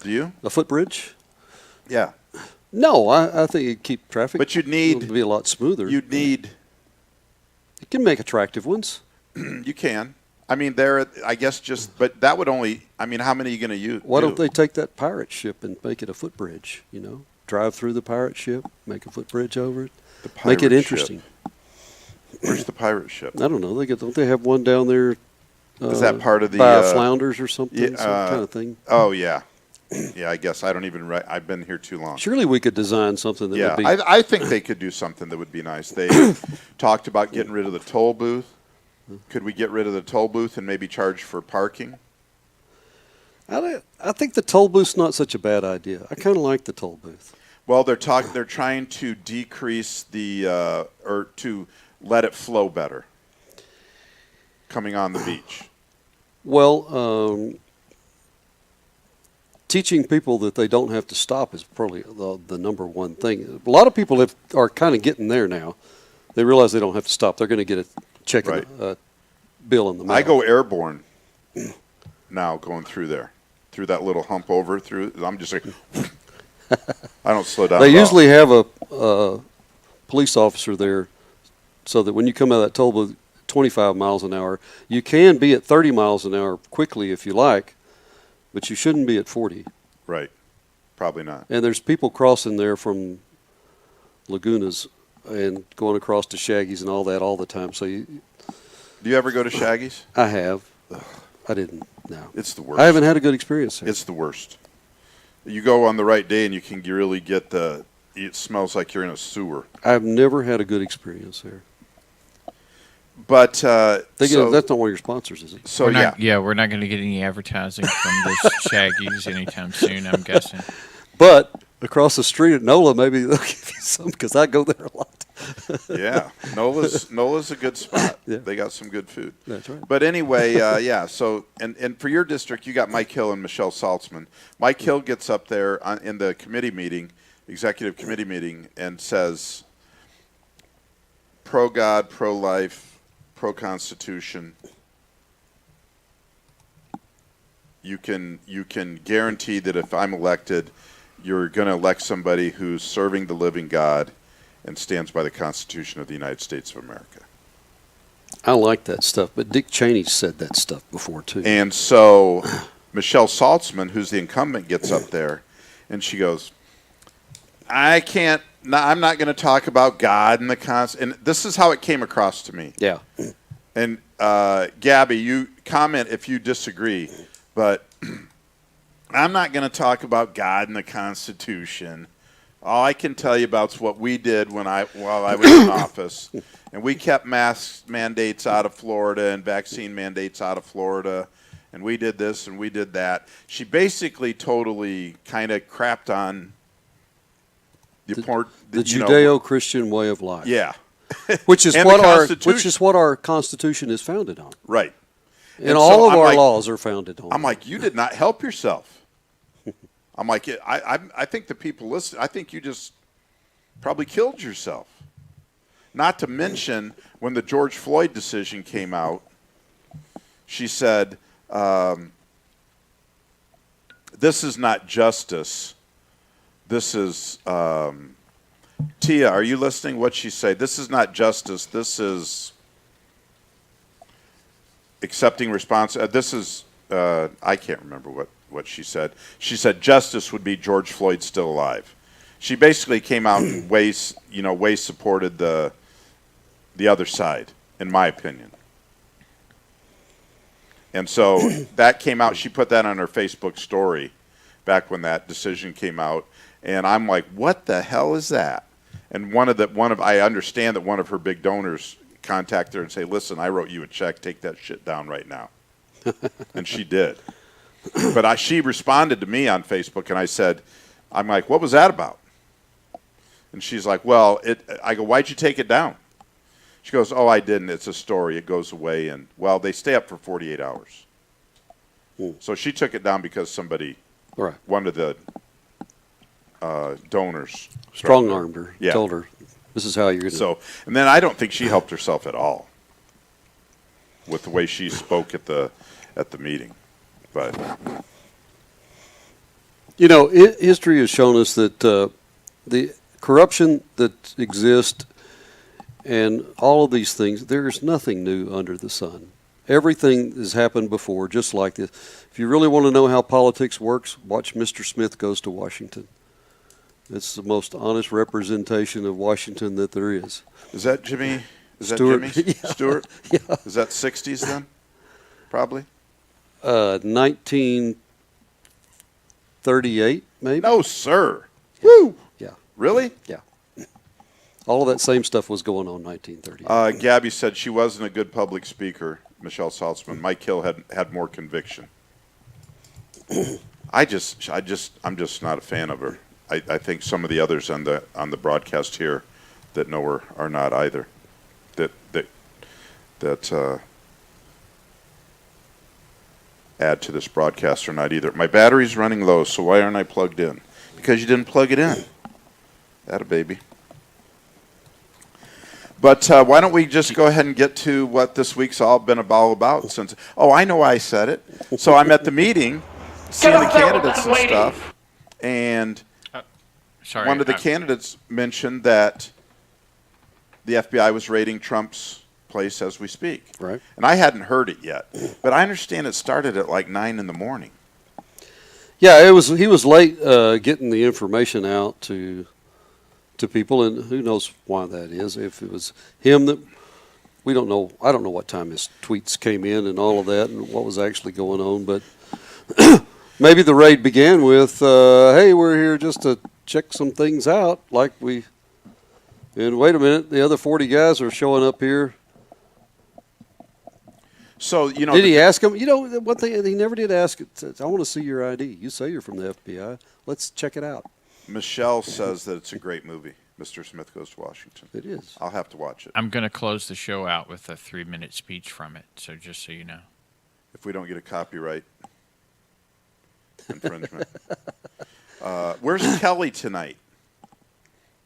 Do you? A footbridge? Yeah. No, I think it'd keep traffic. But you'd need to be a lot smoother. You'd need. You can make attractive ones. You can. I mean, but that would only. I mean, how many are you going to use? Why don't they take that pirate ship and make it a footbridge? Drive through the pirate ship, make a footbridge over it, make it interesting. Where's the pirate ship? I don't know. Don't they have one down there? Is that part of the by Flounders or something? Yeah, some kind of thing. Oh yeah, yeah. I guess I don't even. I've been here too long. Surely we could design something that would be. I think they could do something that would be nice. They talked about getting rid of the toll booth. Could we get rid of the toll booth and maybe charge for parking? I think the toll booth's not such a bad idea. I kind of like the toll booth. Well, they're trying to decrease or to let it flow better coming on the beach. Well, teaching people that they don't have to stop is probably the number one thing. A lot of people are kind of getting there now. They realize they don't have to stop. They're going to get a check, right. bill in the mouth. I go airborne now going through there, through that little hump over through. I'm just like, I don't slow down. They at all. usually have a police officer there so that when you come out of that toll booth 25 miles an hour, you can be at 30 miles an hour quickly if you like, but you shouldn't be at 40. Right. Probably not. And there's people crossing there from Lagunas and going across to Shaggy's and all that all the time. So Do you ever go to Shaggy's? I have. I didn't. No. It's the worst. I haven't had a good experience there. It's the worst. You go on the right day and you can really get it smells like you're in a sewer. I've never had a good experience there. But that's not one of your sponsors, is it? So we're not going to get any advertising from this Shaggy's anytime soon, I'm guessing. But across the street at NOLA, maybe they'll give you some because I go there a lot. Yeah, Nola's a good spot. Yeah. They got some good food. That's right. But anyway, yeah. So and for your district, you got Mike Hill and Michelle Saltzman. Mike Hill gets up there in the committee meeting, executive committee meeting, and says, "Pro God, pro life, pro Constitution. You can guarantee that if I'm elected, you're going to elect somebody who's serving the living God and stands by the Constitution of the United States of America." I like that stuff, but Dick Cheney said that stuff before, too. And so Michelle Saltzman, who's the incumbent, gets up there, and she goes, I'm not going to talk about God and the Constitution. And this is how it came across to me. Yeah. And Gabby, you comment if you disagree, but I'm not going to talk about God and the Constitution. All I can tell you about is what we did while I was in office. And we kept mask mandates out of Florida and vaccine mandates out of Florida. And we did this and we did that. She basically totally kind of crapped on the Judeo-Christian way of life. Yeah. Which is what our Constitution is founded on. Right. And all of our laws are founded on. I'm like, you did not help yourself. I'm like, I think the people listen. I think you just probably killed yourself. Not to mention when the George Floyd decision came out, she said, "This is not justice. This is." Tia, are you listening? What'd she say? This is not justice. This is accepting response. This is. I can't remember what she said. She said justice would be George Floyd still alive. She basically came out and way supported the other side, in my opinion. And so that came out. She put that on her Facebook story back when that decision came out, and I'm like, what the hell is that? And I understand that one of her big donors contacted her and say, listen, I wrote you a check. Take that shit down right now. And she did. But she responded to me on Facebook, and I said, I'm like, what was that about? And she's like, well, I go, why'd you take it down? She goes, oh, I didn't. It's a story. It goes away. And, well, they stay up for 48 hours. So she took it down because somebody, one of the donors, strong-armed her, yeah. Told her, this is how you're going to. So, and then I don't think she helped herself at all with the way she spoke at the meeting. But history has shown us that the corruption that exists and all of these things, there's nothing new under the sun. Everything has happened before, just like this. If you really want to know how politics works, watch Mr. Smith Goes to Washington. It's the most honest representation of Washington that there is. Is that Jimmy? Is Stewart? that Jimmy Yeah. Stewart? Yeah. Is that 60s then? Probably. 1938, maybe? No, sir. Woo! Yeah. Really? Yeah. All of that same stuff was going on in 1938. Gabby said she wasn't a good public speaker, Michelle Saltzman. Mike Hill had more conviction. I'm just not a fan of her. I think some of the others on the broadcast here that know her are not either. That add to this broadcast are not either. My battery's running low, so why aren't I plugged in? Because you didn't plug it in. Atta baby. But why don't we just go ahead and get to what this week's all been about? Since I know I said it. So I'm at the meeting, seeing the candidates and stuff, and Sorry. one of the candidates mentioned that the FBI was raiding Trump's place as we speak. Right. And I hadn't heard it yet, but I understand it started at like 9 in the morning. Yeah, he was late getting the information out to people, and who knows why that is. If it was him, that we don't know. I don't know what time his tweets came in and all of that, and what was actually going on. But maybe the raid began with, "Hey, we're here just to check some things out." And wait a minute, the other 40 guys are showing up here. So did he ask him? One thing he never did ask. I want to see your ID. You say you're from the FBI. Let's check it out. Michelle says that it's a great movie. Mr. Smith Goes to Washington. It is. I'll have to watch it. I'm going to close the show out with a 3-minute speech from it. So just so you know, if we don't get a copyright infringement. Where's Kelly tonight?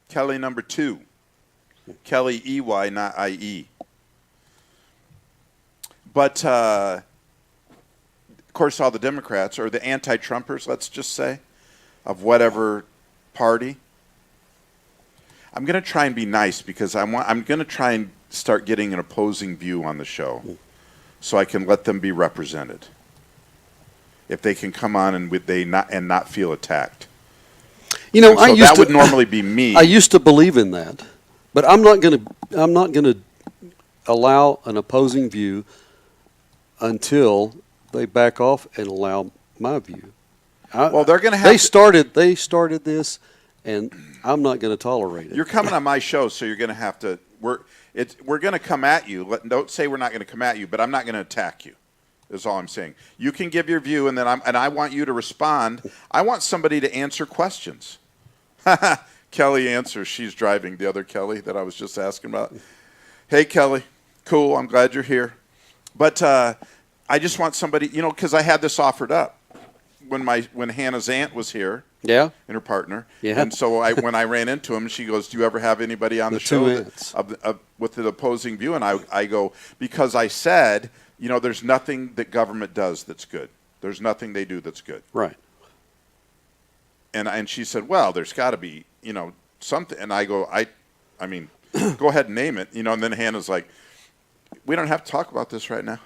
Kelly number 2. Kelly EY, not IE. But, of course, all the Democrats, or the anti-Trumpers, let's just say, of whatever party. I'm going to try and be nice because I'm going to try and start getting an opposing view on the show so I can let them be represented. If they can come on and not feel attacked. That would normally be me. I used to believe in that, but I'm not going to allow an opposing view until they back off and allow my view. Well, they're going to have. They started this, and I'm not going to tolerate it. You're coming on my show, so you're going to have to. We're going to come at you. Don't say we're not going to come at you, but I'm not going to attack you. Is all I'm saying. You can give your view, and then I want you to respond. I want somebody to answer questions. Kelly answers. She's driving. The other Kelly that I was just asking about. Hey, Kelly. Cool. I'm glad you're here. But I just want somebody, because I had this offered up when Hannah's aunt was here. Yeah. And her partner. Yeah. And so when I ran into him, she goes, "Do you ever have anybody on the show with an opposing view?" And I go, because I said, there's nothing that government does that's good. There's nothing they do that's good. Right. And she said, "Well, there's got to be, something." And I go, I mean, go ahead and name it, And then Hannah's like, "We don't have to talk about this right now."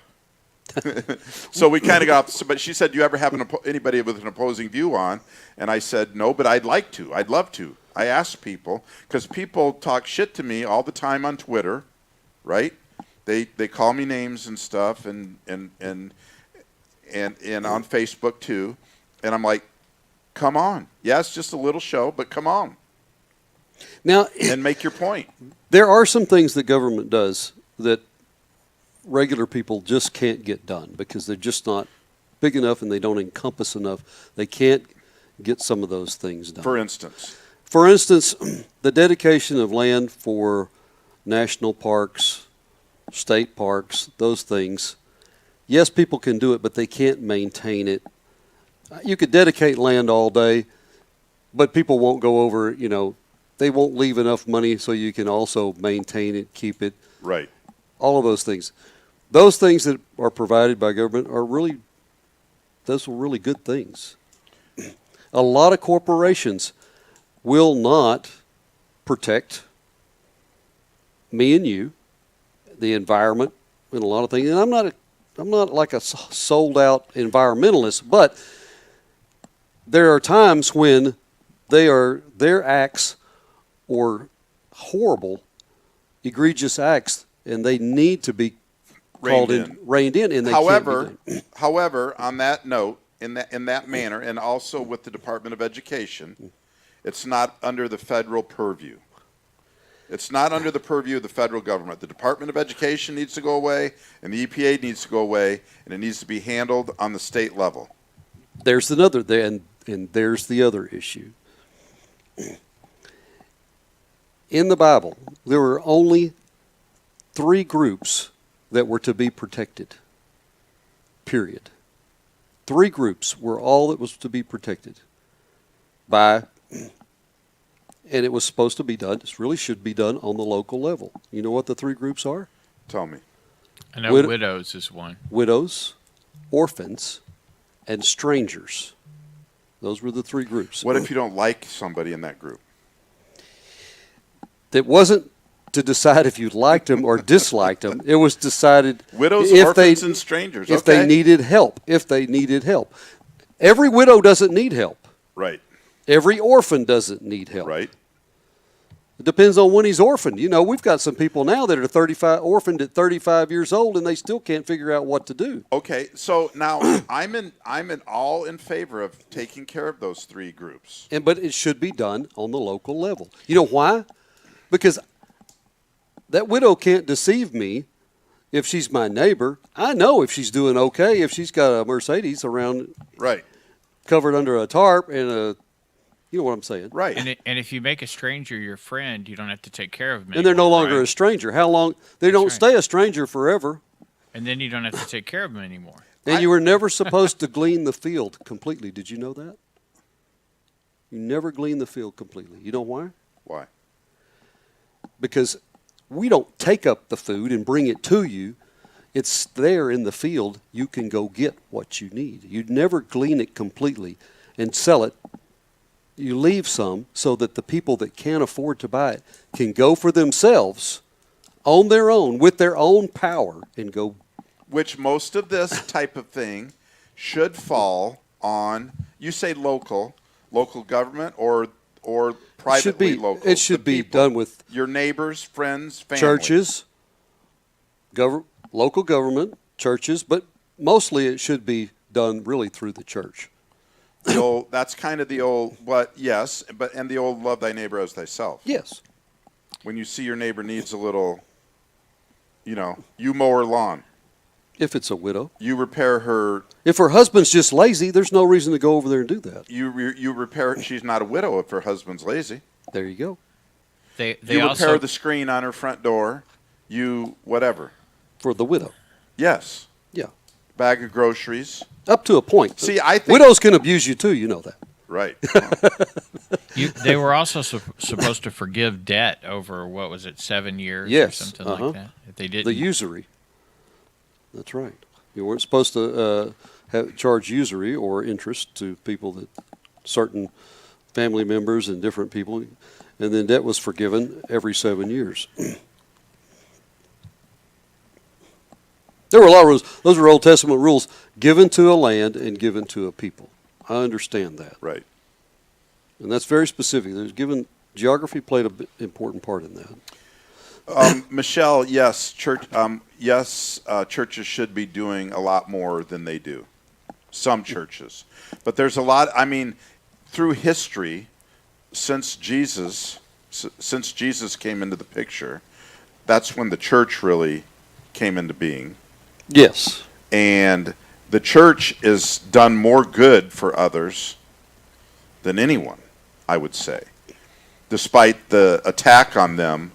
So we kind of got off. But she said, "Do you ever have anybody with an opposing view on?" And I said, "No, but I'd like to. I'd love to." I asked people because people talk shit to me all the time on Twitter, right? They call me names and stuff, and on Facebook too. And I'm like, "Come on, yeah, it's just a little show, but come on." Now, and make your point. There are some things that government does that regular people just can't get done because they're just not big enough and they don't encompass enough. They can't get some of those things done. For instance, the dedication of land for national parks, state parks, those things. Yes, people can do it, but they can't maintain it. You could dedicate land all day, but people won't go over, they won't leave enough money so you can also maintain it, keep it. Right. All of those things. Those things that are provided by government those are really good things. A lot of corporations will not protect me and you, the environment, and a lot of things. And I'm not like a sold out environmentalist, but there are times when their acts or horrible, egregious acts, and they need to be reined in, and they however, on that note, in that manner, and also with the Department of Education, it's not under the federal purview. It's not under the purview of the federal government. The Department of Education needs to go away, and the EPA needs to go away, and it needs to be handled on the state level. There's another, and there's the other issue. In the Bible, there were only 3 groups that were to be protected. Period. 3 groups were all that was to be protected by And it was supposed to be done. It really should be done on the local level. You know what the 3 groups are? Tell me. I know widows is one. Widows, orphans, and strangers. Those were the 3 groups. What if you don't like somebody in that group? It wasn't to decide if you liked them or disliked them. It was decided Widows, if orphans, and strangers. If okay. they needed help. If they needed help. Every widow doesn't need help. Right. Every orphan doesn't need help. Right. It depends on when he's orphaned. You know, we've got some people now that are orphaned at 35 years old, and they still can't figure out what to do. Okay, so now I'm all in favor of taking care of those 3 groups. But it should be done on the local level. You know why? Because that widow can't deceive me if she's my neighbor. I know if she's doing okay, if she's got a Mercedes around, right, covered under a tarp and a, you know what I'm saying, right. And if you make a stranger your friend, you don't have to take care of them. And they're no anymore, longer right? a stranger. How long? They don't stay a stranger forever. And then you don't have to take care of them anymore. And you were never supposed to glean the field completely. Did you know that? You never glean the field completely. You know why? Why? Because we don't take up the food and bring it to you. It's there in the field. You can go get what you need. You'd never glean it completely and sell it. You leave some so that the people that can't afford to buy it can go for themselves on their own with their own power and go. Which most of this type of thing should fall on, you say local government or privately local. It should be done with your neighbors, friends, family. Churches, local government, churches, but mostly it should be done really through the church. That's kind of the old, and the old love thy neighbor as thyself. Yes. When you see your neighbor needs a little, you mow her lawn. If it's a widow. You repair her. If her husband's just lazy, there's no reason to go over there and do that. You repair. She's not a widow if her husband's lazy. There you go. They you also repair the screen on her front door. You whatever. For the widow. Yes. Yeah. Bag of groceries. Up to a point. See, I think widows can abuse you too. You know that. Right. They were also supposed to forgive debt over, 7 years or something like that. If they didn't. The usury. That's right. You weren't supposed to charge usury or interest to people that certain family members and different people, and then debt was forgiven every 7 years. There were a lot of rules. Those were Old Testament rules given to a land and given to a people. I understand that. Right. And that's very specific. Geography played an important part in that. Michelle, yes, churches should be doing a lot more than they do. Some churches, but there's a lot. I mean, through history, since Jesus came into the picture, that's when the church really came into being. Yes, and the church has done more good for others than anyone, I would say, despite the attack on them.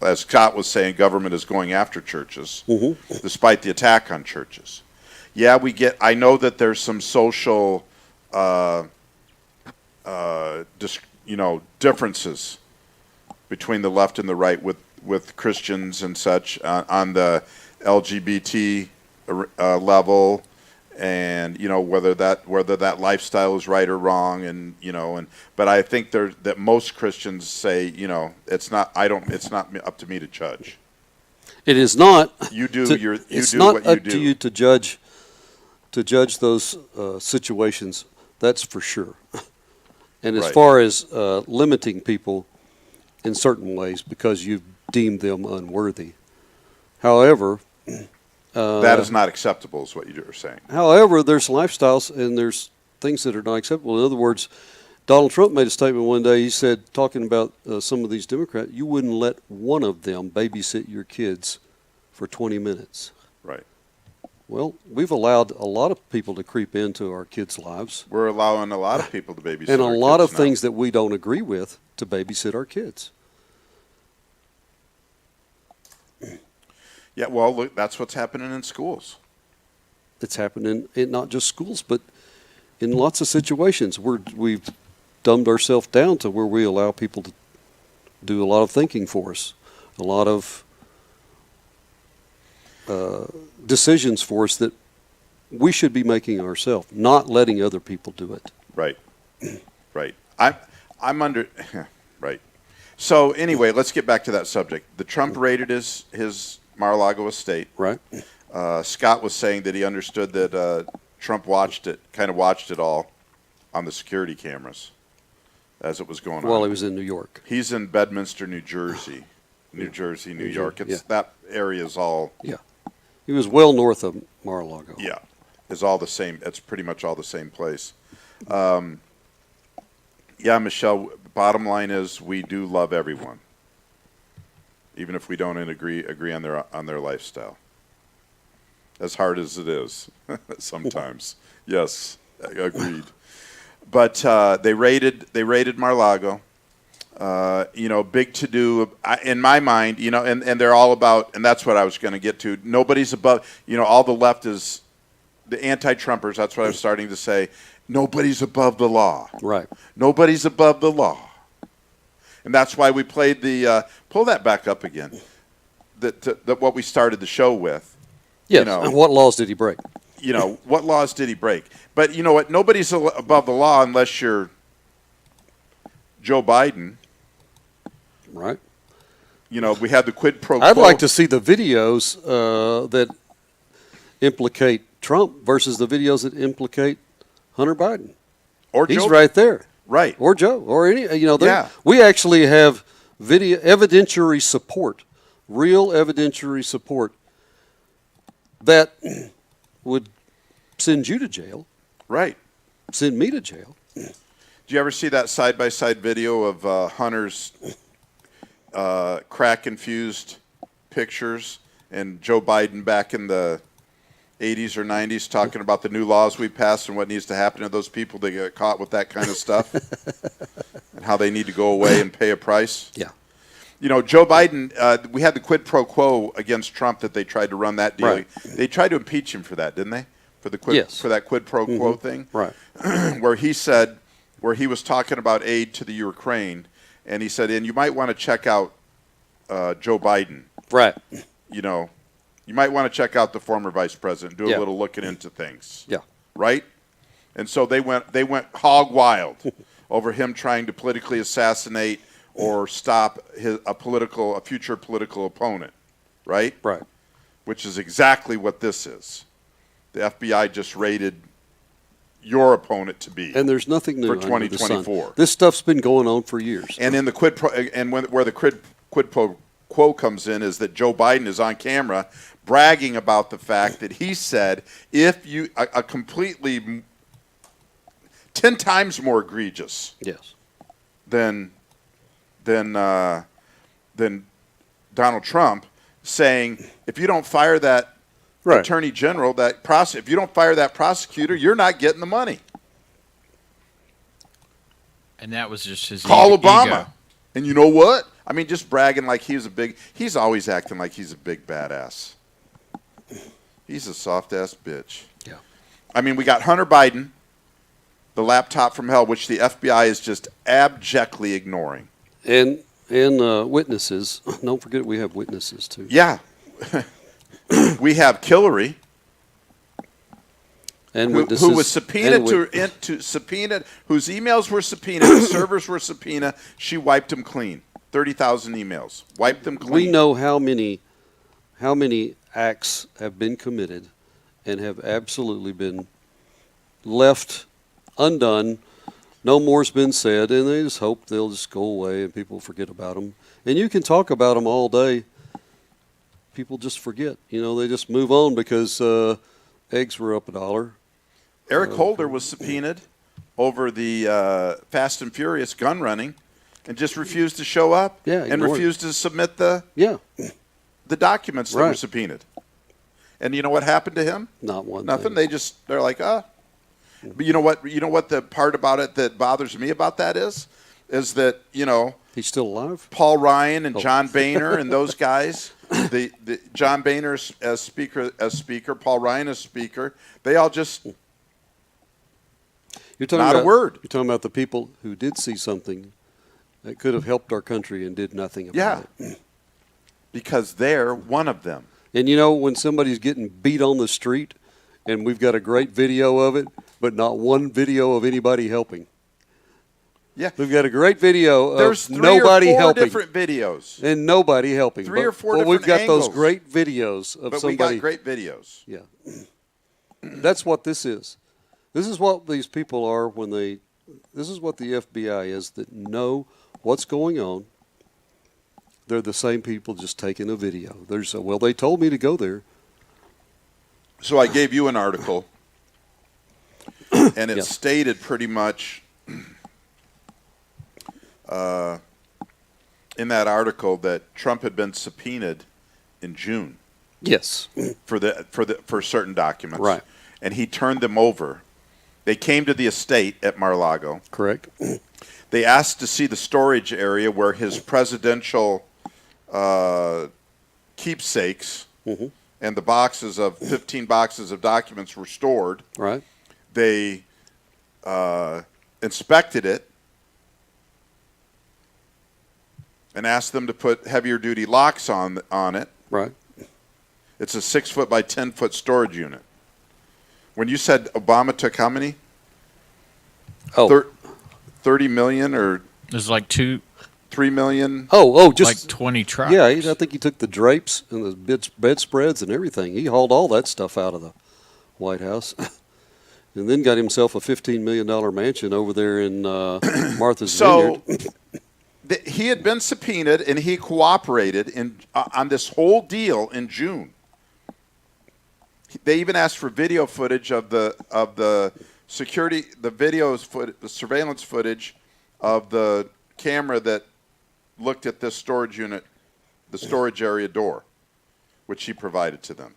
As Scott was saying, government is going after churches, despite the attack on churches. Yeah, I know that there's some social, differences between the left and the right with Christians and such on the LGBT level, and whether that lifestyle is right or wrong, but I think that most Christians say it's not up to me to judge. It is not. You do it's do not what up you do. to you to judge those situations. That's for sure. And as Right. far as limiting people in certain ways because you've deemed them unworthy, however. That is not acceptable, is what you're saying. However, there's lifestyles and there's things that are not acceptable. In other words, Donald Trump made a statement one day. He said, talking about some of these Democrats, you wouldn't let one of them babysit your kids for 20 minutes. Right. Well, we've allowed a lot of people to creep into our kids' lives. We're allowing a lot of people to babysit and a our lot kids of now. things that we don't agree with to babysit our kids. Yeah, well, look, that's what's happening in schools. It's happening in not just schools, but in lots of situations where we've dumbed ourselves down to where we allow people to do a lot of thinking for us, a lot of decisions for us that we should be making ourselves, not letting other people do it. Right. Right. I'm under. Right. So anyway, let's get back to that subject. The Trump raided his Mar-a-Lago estate. Right. Scott was saying that he understood that Trump watched it all on the security cameras as it was going on. While he was in New York. He's in Bedminster, New Jersey. New York. It's that area is all. Yeah. He was well north of Mar-a-Lago. Yeah. Is all the same. It's pretty much all the same place. Yeah, Michelle, bottom line is we do love everyone, even if we don't agree on their lifestyle. As hard as it is sometimes. Yes, agreed. But they raided Mar-a-Lago. Big to do in my mind. And they're all about, and that's what I was going to get to. Nobody's above. All the left is the anti-Trumpers. That's what I was starting to say. Nobody's above the law. Right. Nobody's above the law. And that's why we played the pull that back up again. That what we started the show with. Yes. And what laws did he break? What laws did he break? But you know what? Nobody's above the law unless you're Joe Biden. Right. We had the quid pro quo. I'd like to see the videos that implicate Trump versus the videos that implicate Hunter Biden. Or he's Joe. right there. Right. Or Joe. Or any. Yeah. We actually have video evidentiary support, real evidentiary support that would send you to jail. Right. Send me to jail. Did you ever see that side-by-side video of Hunter's crack-infused pictures and Joe Biden back in the 80s or 90s talking about the new laws we passed and what needs to happen to those people that get caught with that kind of stuff and how they need to go away and pay a price? Yeah. Joe Biden, we had the quid pro quo against Trump that they tried to run that deal. Right. They tried to impeach him for that, didn't they? For that quid pro quo thing? Right. Where he was talking about aid to the Ukraine, and he said, and you might want to check out Joe Biden. Right. You might want to check out the former vice president, do a Yeah. little looking into things. Yeah. Right? And so they went hog wild over him trying to politically assassinate or stop a future political opponent. Right? Right. Which is exactly what this is. The FBI just raided your opponent to be. And there's nothing new for under the sun. 2024. This stuff's been going on for years. And in the where the quid pro quo comes in is that Joe Biden is on camera bragging about the fact that he said if you a completely 10 times more egregious Yes. than Donald Trump, saying if you don't fire that Right. attorney general, if you don't fire that prosecutor, you're not getting the money. And that was just his Call Obama. ego. And you know what? I mean, just bragging like he's always acting like he's a big badass. He's a soft-ass bitch. Yeah. I mean, we got Hunter Biden, the laptop from hell, which the FBI is just abjectly ignoring. And witnesses. Don't forget we have witnesses, too. Yeah. We have Hillary, And who witnesses. was subpoenaed whose emails were subpoenaed, the servers were subpoenaed. She wiped them clean. 30,000 emails. Wiped them clean. We know how many acts have been committed and have absolutely been left undone. No more's been said, and they just hope they'll just go away and people forget about them. And you can talk about them all day. People just forget. They just move on because eggs were up $1. Eric Holder was subpoenaed over the Fast and Furious gun running and just refused to show up and refused to submit the documents that were subpoenaed. And you know what happened to him? Not one Nothing. thing. They're like, But you know what the part about it that bothers me about that is that, He's still alive? Paul Ryan and John Boehner and those guys, the John Boehner as speaker, Paul Ryan as speaker, they all just You're talking Not about, a word. You're talking about the people who did see something that could have helped our country and did nothing about it. Because they're one of them. And you know, when somebody's getting beat on the street and we've got a great video of it, but not one video of anybody helping. Yeah. We've got a great video of There's three nobody or four helping. different videos. And nobody helping. Three or four Well, different we've got angles. those great videos of But somebody. we got great videos. Yeah. That's what this is. This is what these people are when they, this is what the FBI is, that know what's going on. They're the same people just taking a video. Well, they told me to go there. So I gave you an article, and it Yeah. stated pretty much in that article that Trump had been subpoenaed in June Yes. for certain documents. Right. And he turned them over. They came to the estate at Mar-a-Lago. Correct. They asked to see the storage area where his presidential keepsakes and the boxes of 15 boxes of documents were stored. Right. They inspected it and asked them to put heavier duty locks on it. Right. It's a 6 foot by 10 foot storage unit. When you said Obama took how many? Oh. 30 million or There's like 3 million? Just like 20 trucks. Yeah, I think he took the drapes and the bedspreads and everything. He hauled all that stuff out of the White House, and then got himself a $15 million mansion over there in Martha's Vineyard. He had been subpoenaed, and he cooperated on this whole deal in June. They even asked for video footage of the security, the surveillance footage of the camera that looked at this storage unit, the storage area door, which he provided to them.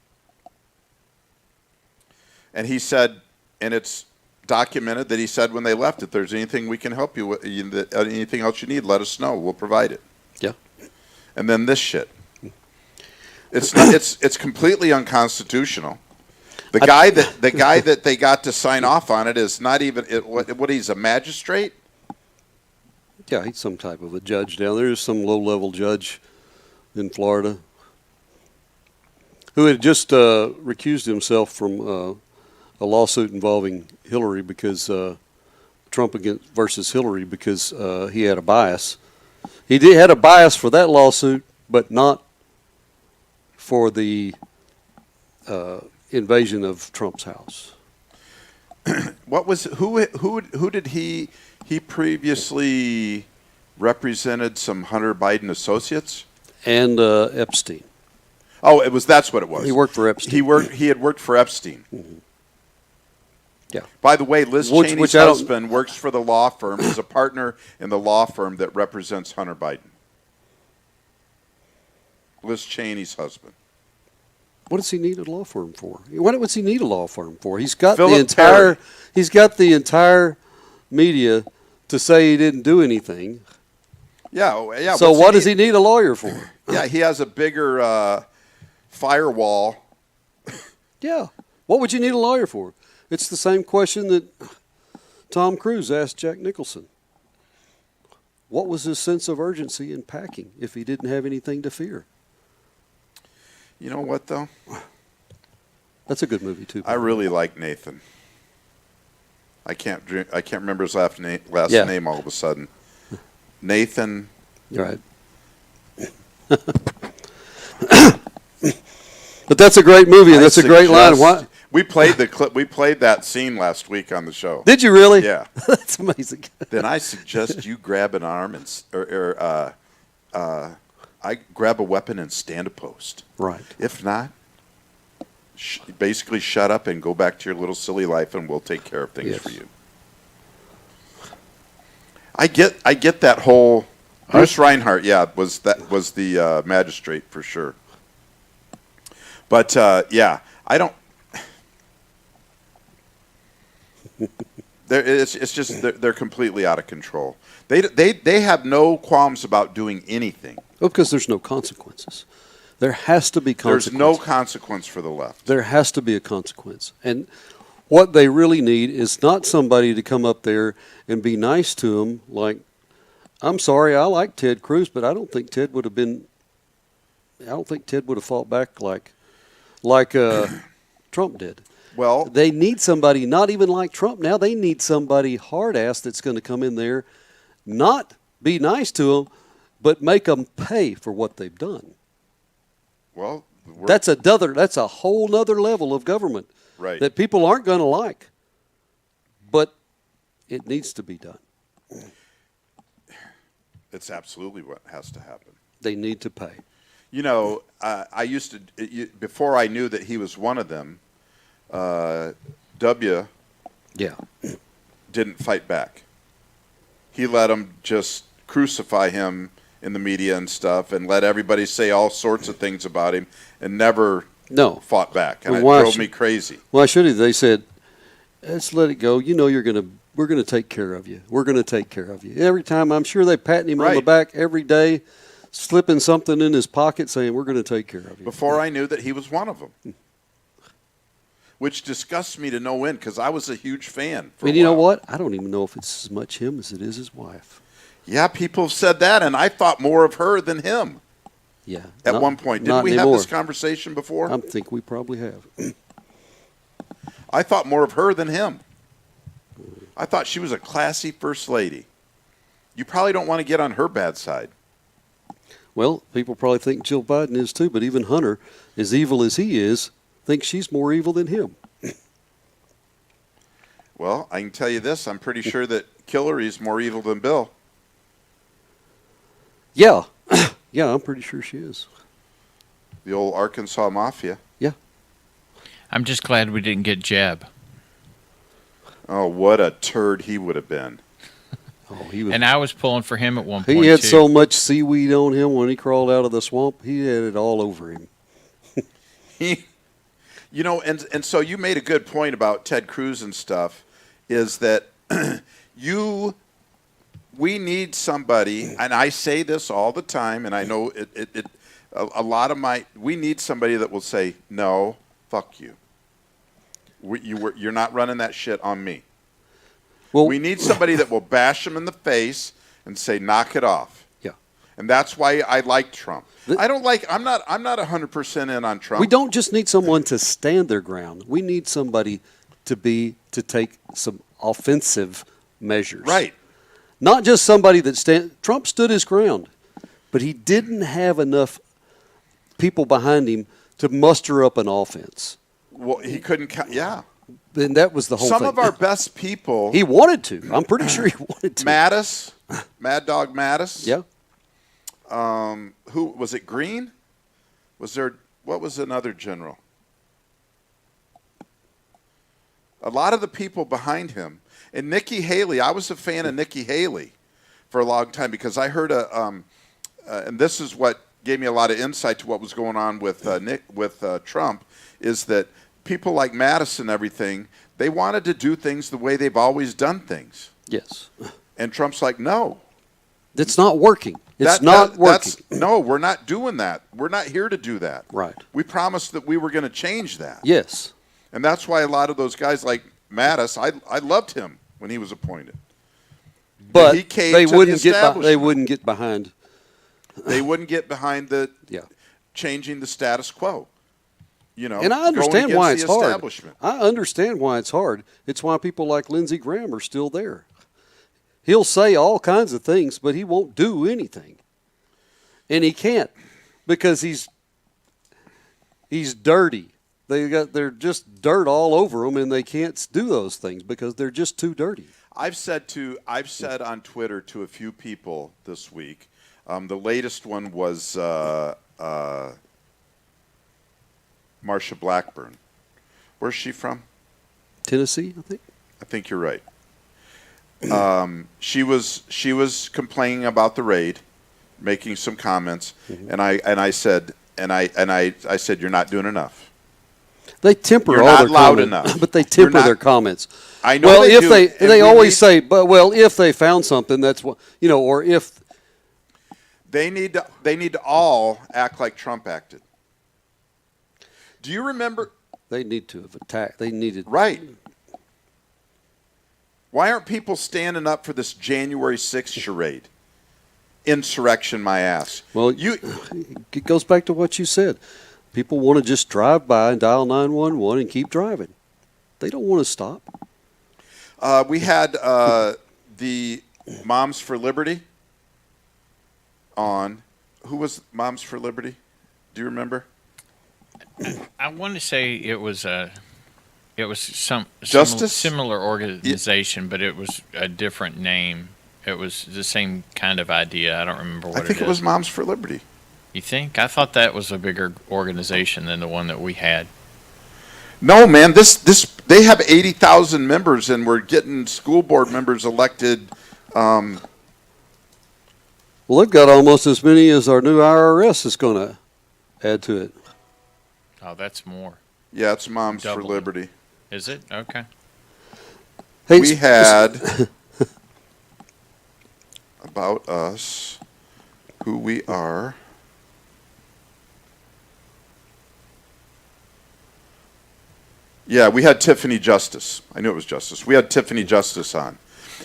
And he said, and it's documented that he said when they left, if there's anything we can help you with, anything else you need, let us know. We'll provide it. Yeah. And then this shit. It's completely unconstitutional. The guy that they got to sign off on it is not even what he's a magistrate. Yeah, he's some type of a judge down there. There's some low-level judge in Florida who had just recused himself from a lawsuit involving Hillary because Trump versus Hillary because he had a bias. He had a bias for that lawsuit, but not for the invasion of Trump's house. Who did he previously represented some Hunter Biden associates And Epstein. Oh, that's what it was. He worked for Epstein. He had worked for Epstein. Mm-hmm. Yeah. By the way, Liz Which Cheney's I don't- husband works for the law firm, is a partner in the law firm that represents Hunter Biden. Liz Cheney's husband. What does he need a law firm for? What does he need a law firm for? He's got Philip the entire. Perry. He's got the entire media to say he didn't do anything. Yeah. So what does he need a lawyer for? Yeah, he has a bigger firewall. Yeah. What would you need a lawyer for? It's the same question that Tom Cruise asked Jack Nicholson. What was his sense of urgency in packing if he didn't have anything to fear? You know what, though? That's a good movie, too. I really like Nathan. I can't remember his last Yeah. name all of a sudden. Nathan. Right. But that's a great movie, and that's a great line. Why? We played the clip. We played that scene last week on the show. Did you really? Yeah. That's amazing. Then I suggest you grab an arm and I grab a weapon and stand a post. Right. If not, basically shut up and go back to your little silly life, and we'll take care of things Yes. for you. I get that whole Bruce Reinhardt. Yeah, was the magistrate for sure. But yeah, I don't. It's just they're completely out of control. They have no qualms about doing anything. Well, because there's no consequences. There has to be consequences. There's no consequence for the left. There has to be a consequence. And What they really need is not somebody to come up there and be nice to them. Like, I'm sorry, I like Ted Cruz, but I don't think Ted would have fought back like Trump did. Well, They need somebody not even like Trump now. They need somebody hard-ass that's going to come in there, not be nice to them, but make them pay for what they've done. well, That's a whole nother level of government right. that people aren't going to like, but it needs to be done. It's absolutely what has to happen. They need to pay. You know, I used to before I knew that he was one of them. W Yeah. didn't fight back. He let them just crucify him in the media and stuff, and let everybody say all sorts of things about him, and never fought back. And Well, it drove me crazy. Why should he? They said, let's let it go. You know we're going to take care of you. We're going to take care of you. Every time, I'm sure they patting him on the Right. back every day, slipping something in his pocket saying, we're going to take care of you. Before I knew that he was one of them. Which disgusts me to no end, because I was a huge fan. And you know what? I don't even know if it's as much him as it is his wife. Yeah, people have said that, and I thought more of her than him Yeah. at one point. Didn't we have this conversation before? I think we probably have. I thought more of her than him. I thought she was a classy first lady. You probably don't want to get on her bad side. Well, people probably think Jill Biden is too, but even Hunter, as evil as he is, thinks she's more evil than him. Well, I can tell you this. I'm pretty sure that Hillary's more evil than Bill. Yeah. Yeah, I'm pretty sure she is. The old Arkansas Mafia. Yeah. I'm just glad we didn't get Jeb. Oh, what a turd he would have been. Oh, he was. And I was pulling for him at one point, He had too. so much seaweed on him when he crawled out of the swamp. He had it all over him. You know, and so you made a good point about Ted Cruz and stuff, is that we need somebody, and I say this all the time, and I know we need somebody that will say, no, fuck you. You're not running that shit on me. Well, we need somebody that will bash him in the face and say, knock it off. Yeah. And that's why I like Trump. I'm not 100% in on Trump. We don't just need someone to stand their ground. We need somebody to take some offensive measures. Right. Not just somebody Trump stood his ground, but he didn't have enough people behind him to muster up an offense. Well, he couldn't. Yeah. And that was the whole thing. Some of our best people. He wanted to. I'm pretty sure he wanted to. Mattis, Mad Dog Mattis. Yeah. Who was it? Green? What was another general? A lot of the people behind him. And Nikki Haley, I was a fan of Nikki Haley for a long time because I heard and this is what gave me a lot of insight to what was going on with Trump, is that people like Mattis and everything, they wanted to do things the way they've always done things. Yes. And Trump's like, no. It's not working. It's not working. No, we're not doing that. We're not here to do that. Right. We promised that we were going to change that. Yes. And that's why a lot of those guys like Mattis, I loved him when he was appointed. But he caved they to wouldn't the get. They establishment. wouldn't get behind. They wouldn't get behind the Yeah. changing the status quo. You know, And I understand going why against it's the hard. establishment. I understand why it's hard. It's why people like Lindsey Graham are still there. He'll say all kinds of things, but he won't do anything. And he can't because he's dirty. They're just dirt all over them, and they can't do those things because they're just too dirty. I've said on Twitter to a few people this week. The latest one was Marsha Blackburn. Where's she from? Tennessee, I think. I think you're right. She was complaining about the raid, making some comments, and I said you're not doing enough. They temper You're all not their loud comments, enough. but they You're temper not- their comments. I know well, they if do, they and they we always need- say, but well, if they found something, that's what or if They need to all act like Trump acted. Do you remember? they need to have attacked. They needed Right. Why aren't people standing up for this January 6th charade? Insurrection, my ass. Well, it goes back to what you said. People want to just drive by and dial 911 and keep driving. They don't want to stop. We had the Moms for Liberty on. Who was Moms for Liberty? Do you remember? I want to say it was some Justice? similar organization, but it was a different name. It was the same kind of idea. I don't remember what it is. I think it was Moms for Liberty. You think? I thought that was a bigger organization than the one that we had. No, man. They have 80,000 members, and we're getting school board members elected. Well, they've got almost as many as our new IRS is going to add to it. Oh, that's more. Yeah, it's Moms for Doubling. Liberty. Is it? Okay. Hey, We had about us, who we are. Yeah, we had Tiffany Justice. I knew it was Justice. We had Tiffany Justice on.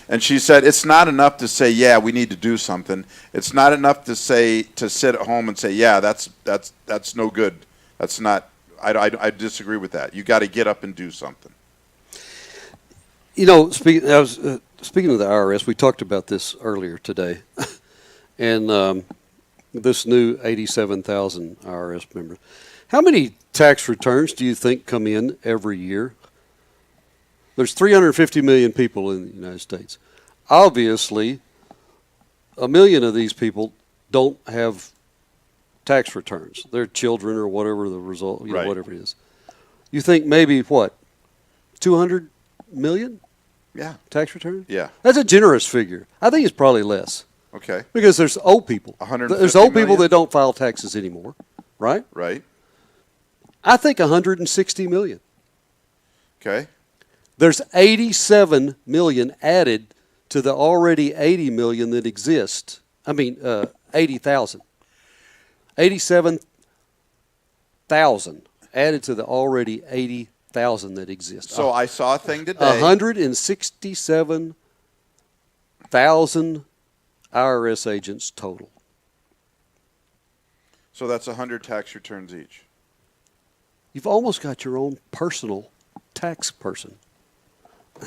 And she said, it's not enough to say, yeah, we need to do something. It's not enough to sit at home and say, yeah, that's no good. That's not, I disagree with that. You got to get up and do something. You know, speaking of the IRS, we talked about this earlier today. And this new 87,000 IRS members. How many tax returns do you think come in every year? There's 350 million people in the United States. Obviously, 1 million of these people don't have tax returns. They're children or whatever the result, Right. whatever it is. You think maybe, what, 200 million Yeah. tax returns? Yeah. That's a generous figure. I think it's probably less. Okay. Because there's old people. 150 There's old people million? that don't file taxes anymore, right? Right. I think 160 million. Okay. There's 87 million added to the already 80 million that exist. 80,000. 87,000 added to the already 80,000 that exist. So I saw a thing today. 167,000 IRS agents total. So that's 100 tax returns each. You've almost got your own personal tax person. I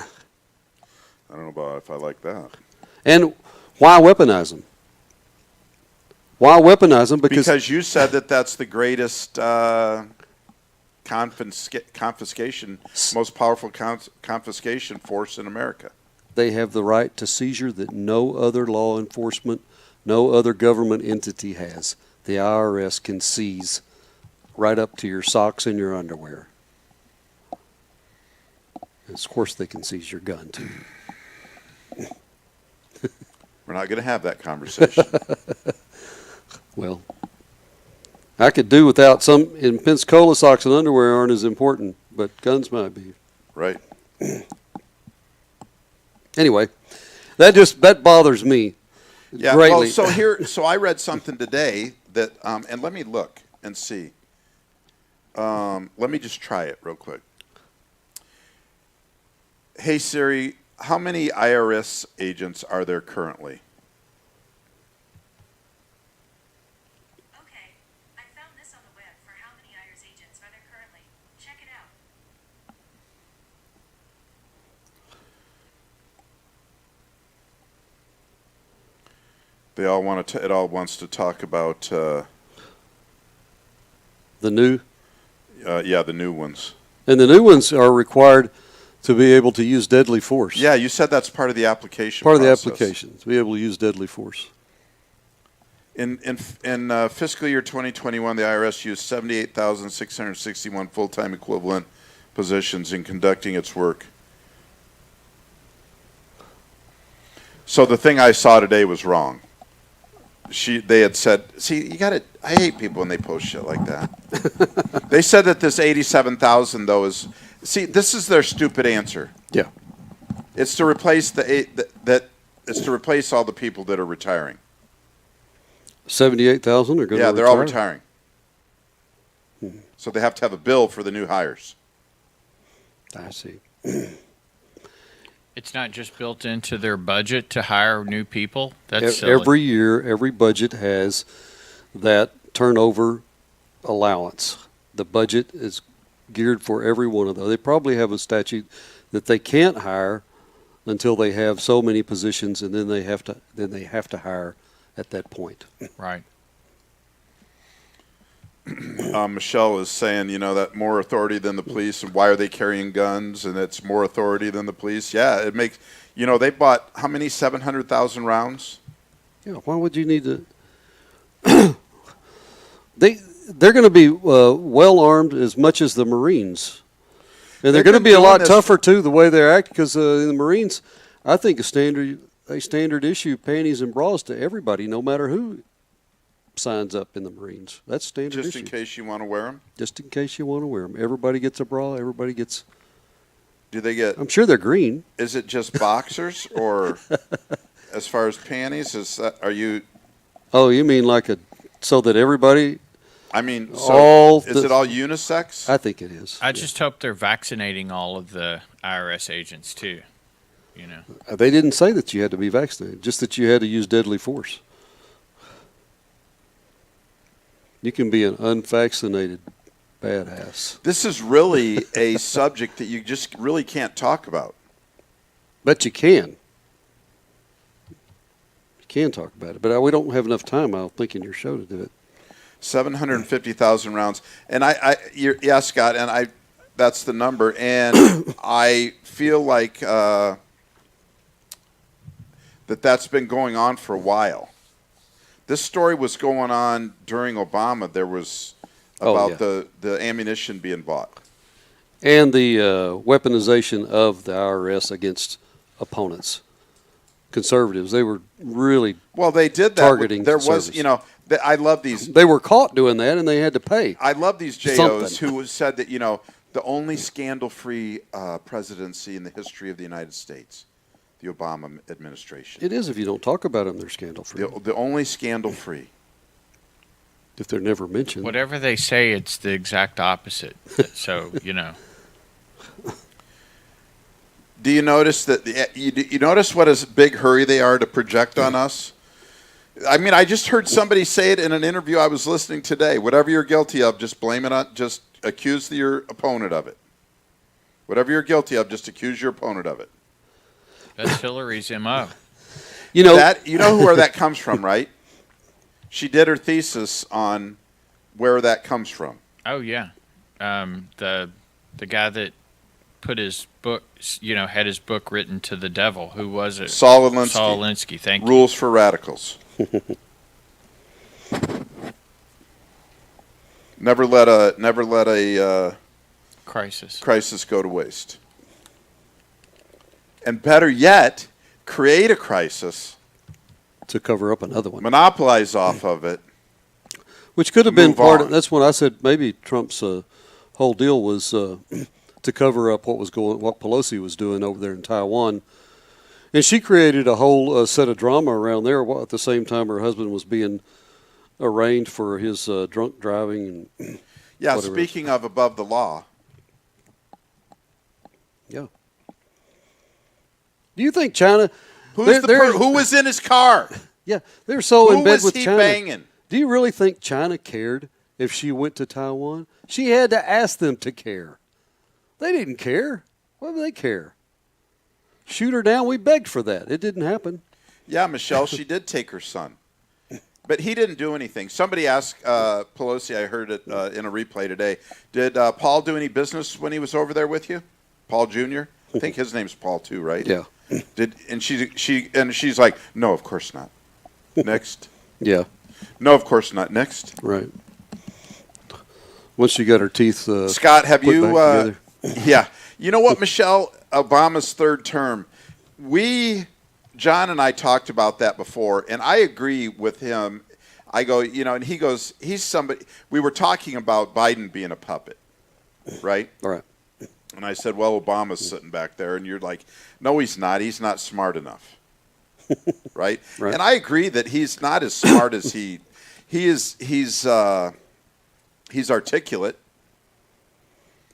don't know about if I like that. And why weaponize them? Why weaponize them? Because you said that's the greatest confiscation, most powerful confiscation force in America. they have the right to seizure that no other law enforcement, no other government entity has. The IRS can seize right up to your socks and your underwear. And of course, they can seize your gun, too. We're not going to have that conversation. Well, I could do without some. In Pensacola, socks and underwear aren't as important, but guns might be. Right. Anyway, that bothers me Yeah. greatly. Well, so I read something today that, and let me look and see. Let me just try it real quick. Hey Siri, how many IRS agents are there currently? Okay, I found this on the web for how many IRS agents are there currently. Check it out. They all want to. It all wants to talk about. The new, Yeah, the new ones. and the new ones are required to be able to use deadly force. Yeah, you said that's part of the application. Part of the process. application, to be able to use deadly force. In fiscal year 2021, the IRS used 78,661 full-time equivalent positions in conducting its work. So the thing I saw today was wrong. They had said, see, you got to. I hate people when they post shit like that. They said that this 87,000 though is. See, this is their stupid answer. Yeah. It's to replace it's to replace all the people that are retiring. 78,000 are going to Yeah, they're all retiring. So they have to have a bill for the new hires. I see. It's not just built into their budget to hire new people. That's silly. Every year, every budget has that turnover allowance. The budget is geared for every one of those. They probably have a statute that they can't hire until they have so many positions, and then they have to hire at that point. Right. Michelle is saying, that more authority than the police, and why are they carrying guns? And it's more authority than the police. Yeah, it makes, they bought how many 700,000 rounds? Yeah, why would you need to? They're going to be well armed as much as the Marines, and they're going to be a lot tougher too the way they're acting. Because in the Marines, I think they standard issue panties and bras to everybody, no matter who signs up in the Marines. That's standard Just issue. in case you want to wear them? Just in case you want to wear them. Everybody gets a bra. Everybody gets. Do they get? I'm sure they're green. Is it just boxers, or as far as panties, are you? Oh, you mean so that everybody? I mean, is it all unisex? I think it is. I just hope they're vaccinating all of the IRS agents too. They didn't say that you had to be vaccinated, just that you had to use deadly force. You can be an unvaccinated badass. This is really a subject that you just really can't talk about. But you can. You can talk about it. But we don't have enough time, I think, in your show to do it. 750,000 rounds. And yeah, Scott, and that's the number. And I feel like that's been going on for a while. This story was going on during Obama. There was about the ammunition being bought. And the weaponization of the IRS against opponents. Conservatives. They were really they did that. Targeting there was, I love these. They were caught doing that, and they had to pay. I love these JOs who said that, the only scandal-free presidency in the history of the United States. The Obama administration. It is if you don't talk about them, they're scandal-free. The only scandal-free. If they're never mentioned. Whatever they say, it's the exact opposite. So, Do you notice that? You notice what a big hurry they are to project on us? I mean, I just heard somebody say it in an interview I was listening today. Whatever you're guilty of, just blame it on. Just accuse your opponent of it. Whatever you're guilty of, just accuse your opponent of it. That's Hillary's MO. You know where that comes from, right? She did her thesis on where that comes from. Oh yeah, the guy that put his book, had his book written to the devil. Who was it? Saul Alinsky. Saul Alinsky. Thank you. Rules for Radicals. Never let a crisis go to waste. And better yet, create a crisis to cover up another one. Monopolize off of it. Which could have been part of, that's when I said maybe Trump's whole deal was to cover up what Pelosi was doing over there in Taiwan. And she created a whole set of drama around there at the same time her husband was being arraigned for his drunk driving. And yeah, speaking of above the law. Yeah. Do you think China? Who was in his car? Yeah, they're so in bed with China. Who was he banging? Do you really think China cared if she went to Taiwan? She had to ask them to care. They didn't care. Why would they care? Shoot her down. We begged for that. It didn't happen. Yeah, Michelle, she did take her son. But he didn't do anything. Somebody asked Pelosi, I heard it in a replay today, did Paul do any business when he was over there with you? Paul Jr.? I think his name's Paul too, right? Yeah. She's like, no, of course not. Next. Yeah. No, of course not. Next. Right. Once she got her teeth Scott, have put you back together. Yeah. You know what, Michelle? Obama's third term. John and I talked about that before, and I agree with him. I go, and he goes, he's somebody. We were talking about Biden being a puppet, right? All right. And I said, well, Obama's sitting back there, and you're like, no, he's not. He's not smart enough, right? And I agree that he's not as smart as he is. He's articulate.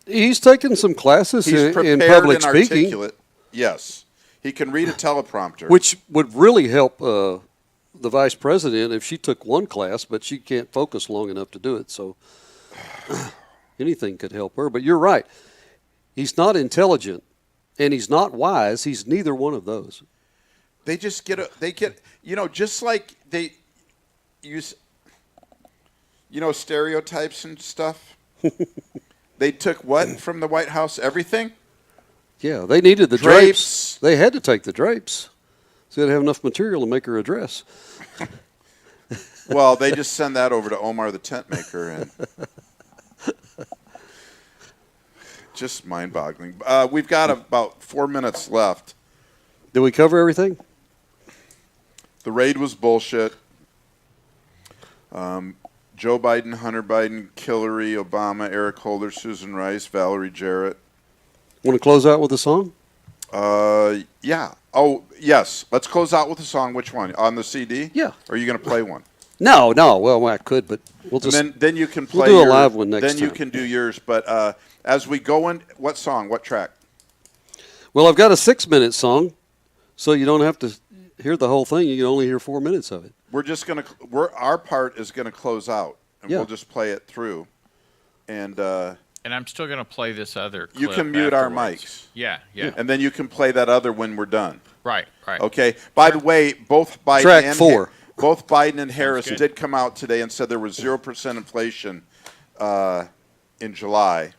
He's taken some classes in public speaking. Articulate. Yes. He can read a teleprompter. Which would really help the vice president if she took one class, but she can't focus long enough to do it. So anything could help her. But you're right. He's not intelligent, and he's not wise. He's neither one of those. They just get just like they use, stereotypes and stuff. They took what from the White House? Everything? Yeah, they needed the Drapes. drapes. They had to take the drapes. So they'd have enough material to make her a dress. Well, they just send that over to Omar the tent maker, and just mind-boggling. We've got about 4 minutes left. Did we cover everything? The raid was bullshit. Joe Biden, Hunter Biden, Hillary, Obama, Eric Holder, Susan Rice, Valerie Jarrett. Want to close out with a song? Yeah. Oh, yes. Let's close out with a song. Which one? On the CD? Yeah. Or are you going to play one? No. Well, I could, but we'll just. And then you can play. We'll do a live one next time. Then you can do yours. But as we go in, what song? What track? Well, I've got a 6-minute song, so you don't have to hear the whole thing. You can only hear 4 minutes of it. We're just going to. Our part is going to close out, and we'll just play it through, and. And I'm still going to play this other clip You can mute our afterwards. mics. Yeah. And then you can play that other when we're done. Right. Okay. By the way, both Biden Track and 4. Both Biden and Harris good. did come out today and said there was 0% inflation in July.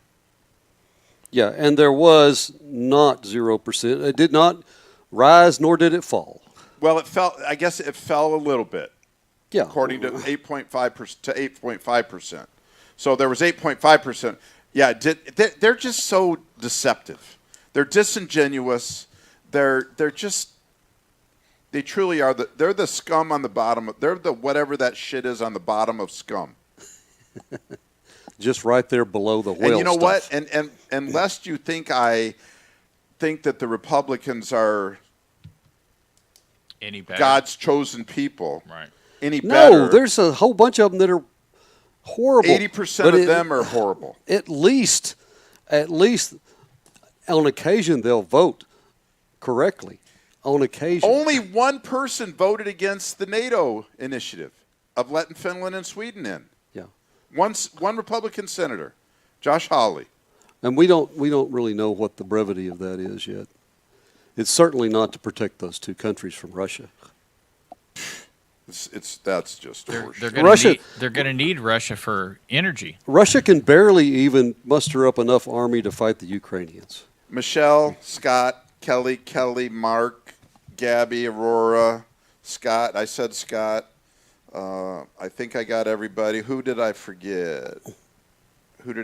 Yeah, and there was not 0%. It did not rise, nor did it fall. Well, it fell. I guess it fell a little bit. Yeah. According to 8.5% to 8.5%. So there was 8.5%. Yeah, they're just so deceptive. They're disingenuous. They truly are. They're the scum on the bottom. They're the whatever that shit is on the bottom of scum. Just right there below the whale And you know stuff. what? And lest you think I think that the Republicans are Any better? God's chosen people. Right. Any better? No, there's a whole bunch of them that are horrible. 80% of them are horrible. At least on occasion they'll vote correctly. On occasion. Only one person voted against the NATO initiative of letting Finland and Sweden in. Yeah. One Republican senator, Josh Hawley. And we don't really know what the brevity of that is yet. It's certainly not to protect those two countries from Russia. That's just Russia. They're going to need Russia for energy. Russia can barely even muster up enough army to fight the Ukrainians. Michelle, Scott, Kelly, Mark, Gabby, Aurora, Scott. I said Scott. I think I got everybody. Who did I forget? I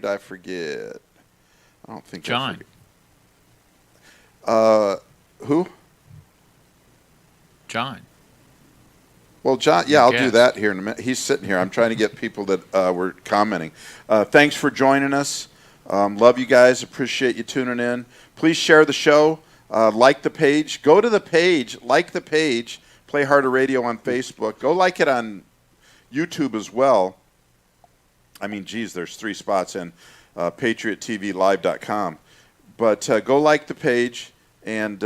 don't think John. Who? John. Well, John, yeah, I'll do that here in a minute. He's sitting here. I'm trying to get people that were commenting. Thanks for joining us. Love you guys. Appreciate you tuning in. Please share the show. Like the page. Go to the page. Like the page. Play Harder Radio on Facebook. Go like it on YouTube as well. I mean, geez, there's 3 spots in PatriotTVLive.com. But go like the page and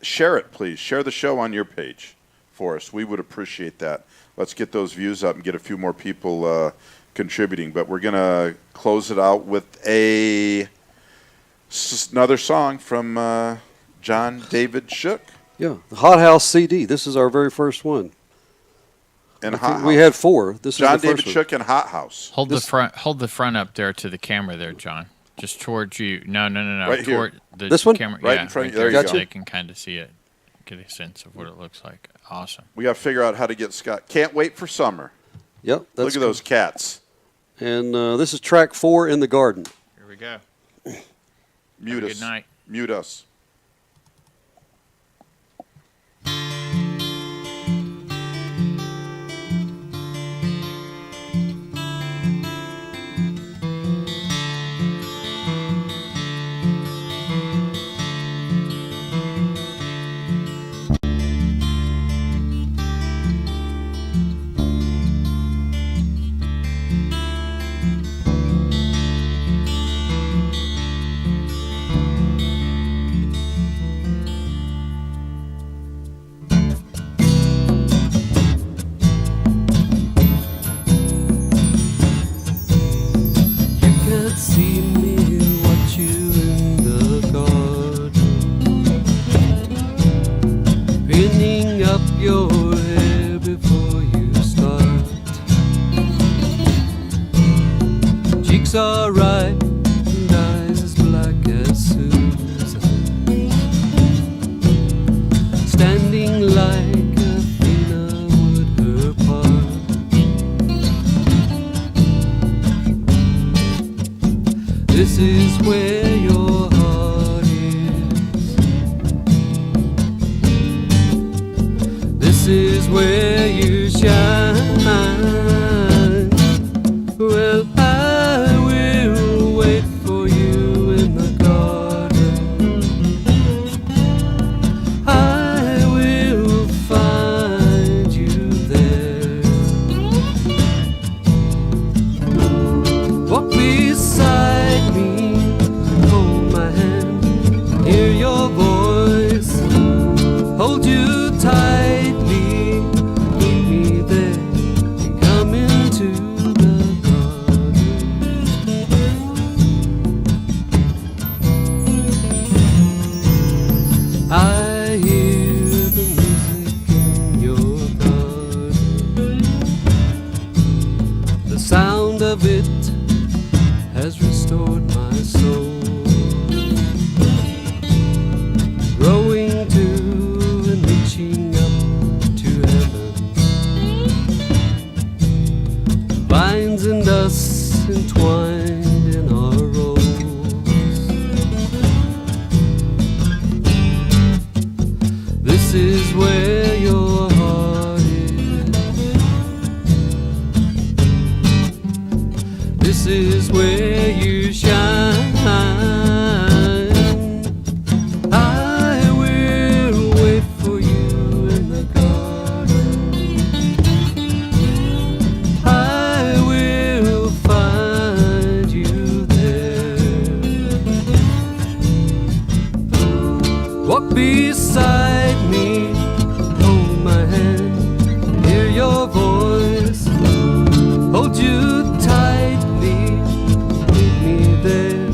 share it, please. Share the show on your page for us. We would appreciate that. Let's get those views up and get a few more people contributing. But we're going to close it out with another song from John David Shook. Yeah, the Hot House CD. This is our very first one. And Hot House. We had 4. This John is the David first Shook and Hot House. Hold the front up there to the camera there, John. Just towards you. No. Right here. Toward the This one? camera. Right yeah, in front of you. there There you so go. they can kind of see it. Get a sense of what it looks like. Awesome. We got to figure out how to get Scott. Can't wait for summer. Yep. Look at those cats. And this is track 4, In the Garden. Here we go. Mute Have a us. good night. Mute us. where your heart is. This is where you shine. Well, I will wait for you in the garden. I will find you there. Walk beside me, hold my hand, hear your voice, hold you tightly, meet me there, and come into the garden. I hear the music in your garden. The sound of it has restored my soul, growing to and reaching up to heaven. Vines and us entwined in our roles. This is where your heart is. This is where you shine. I will wait for you in the garden. I will find you there. Walk beside me, hold my hand, hear your voice, hold you tightly, meet me there,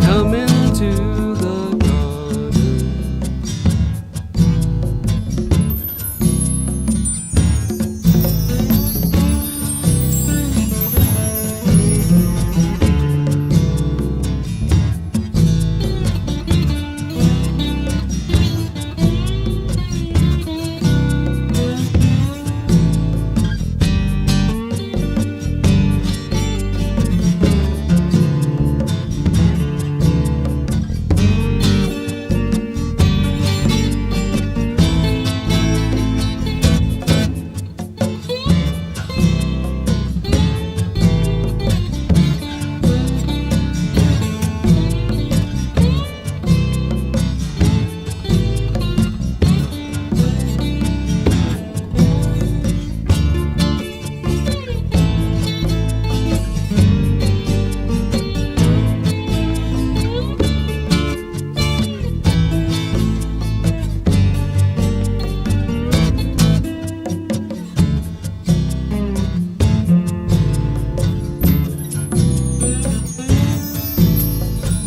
come into the garden.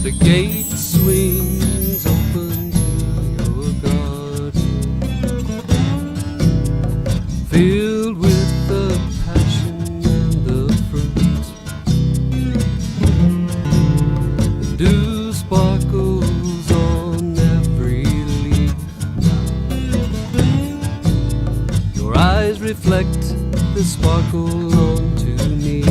The gate swings open to your garden, filled with the passion and the fruit. The dew sparkles on every leaf. Your eyes reflect the sparkle onto me.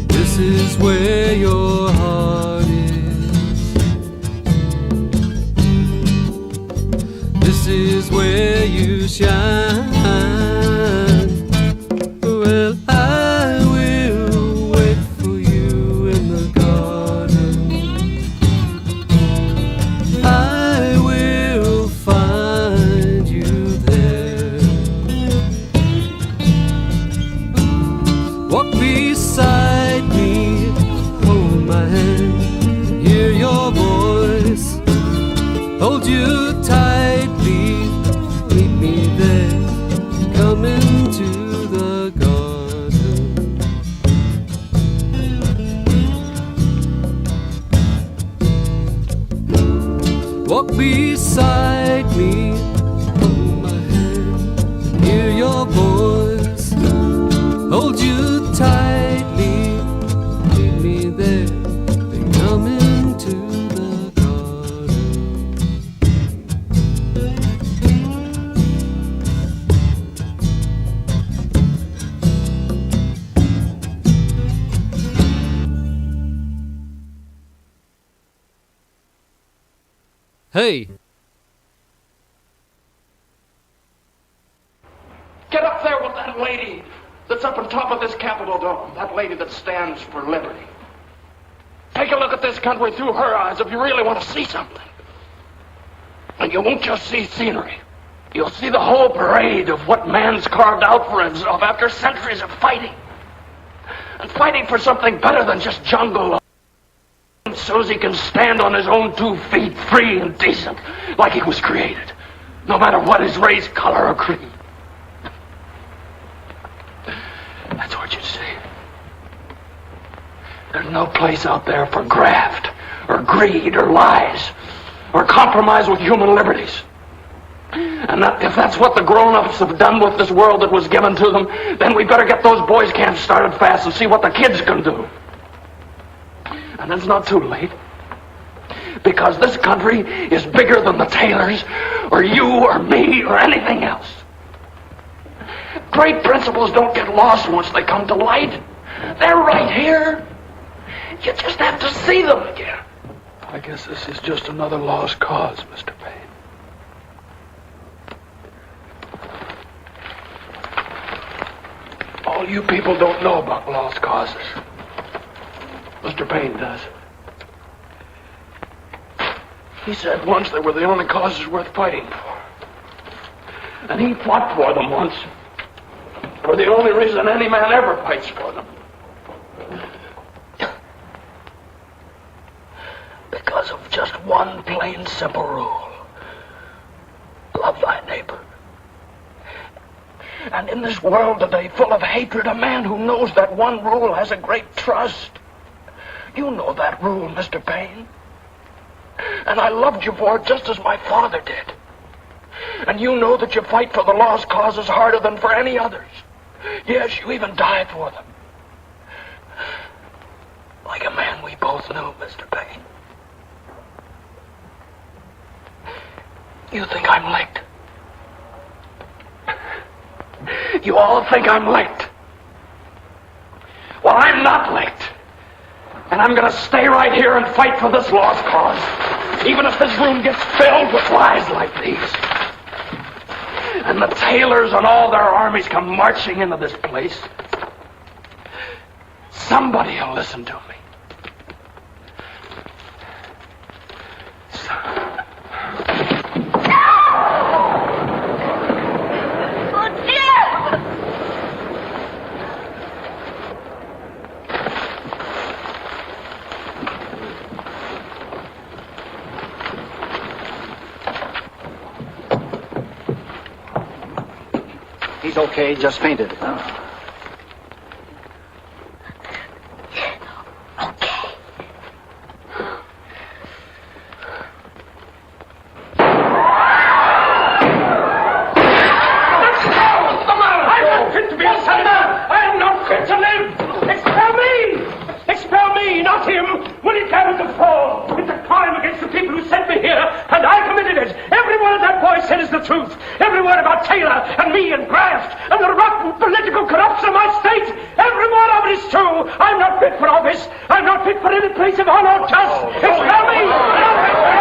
This is where your heart is. This is where you shine. Well, I will wait for you in the garden. I will find you there. Walk beside me, hold my hand, hear your voice, hold you tightly, meet me there, come into the garden. Walk beside me, hold my hand, hear your voice, hold you tightly, meet me there, then come into the garden. Hey, Get up there with that lady that's up on top of this Capitol dome. That lady that stands for liberty. Take a look at this country through her eyes if you really want to see something. And you won't just see scenery. You'll see the whole parade of what man's carved out for himself after centuries of fighting. And fighting for something better than just jungle. So he can stand on his own 2 feet, free and decent, like he was created. No matter what his race, color, or creed. That's what you see. There's no place out there for graft, or greed, or lies, or compromise with human liberties. And if that's what the grown-ups have done with this world that was given to them, then we better get those boys' camps started fast and see what the kids can do. And it's not too late. Because this country is bigger than the Taylors, or you, or me, or anything else. Great principles don't get lost once they come to light. They're right here. You just have to see them again. I guess this is just another lost cause, Mr. Payne. All you people don't know about lost causes. Mr. Payne does. He said once they were the only causes worth fighting for. And he fought for them once. For the only reason any man ever fights for them. Because of just one plain, simple rule. Love thy neighbor. And in this world today full of hatred, a man who knows that one rule has a great trust. You know that rule, Mr. Payne. And I loved you for it just as my father did. And you know that you fight for the lost causes harder than for any others. Yes, you even die for them. Like a man we both knew, Mr. Payne. You think I'm licked? You all think I'm licked. Well, I'm not licked. And I'm going to stay right here and fight for this lost cause. Even if this room gets filled with lies like these. And the Taylors and all their armies come marching into this place. Somebody will listen to me. He's okay, just fainted. I'm not fit for office. I'm not fit for any place of honor. Just expel me.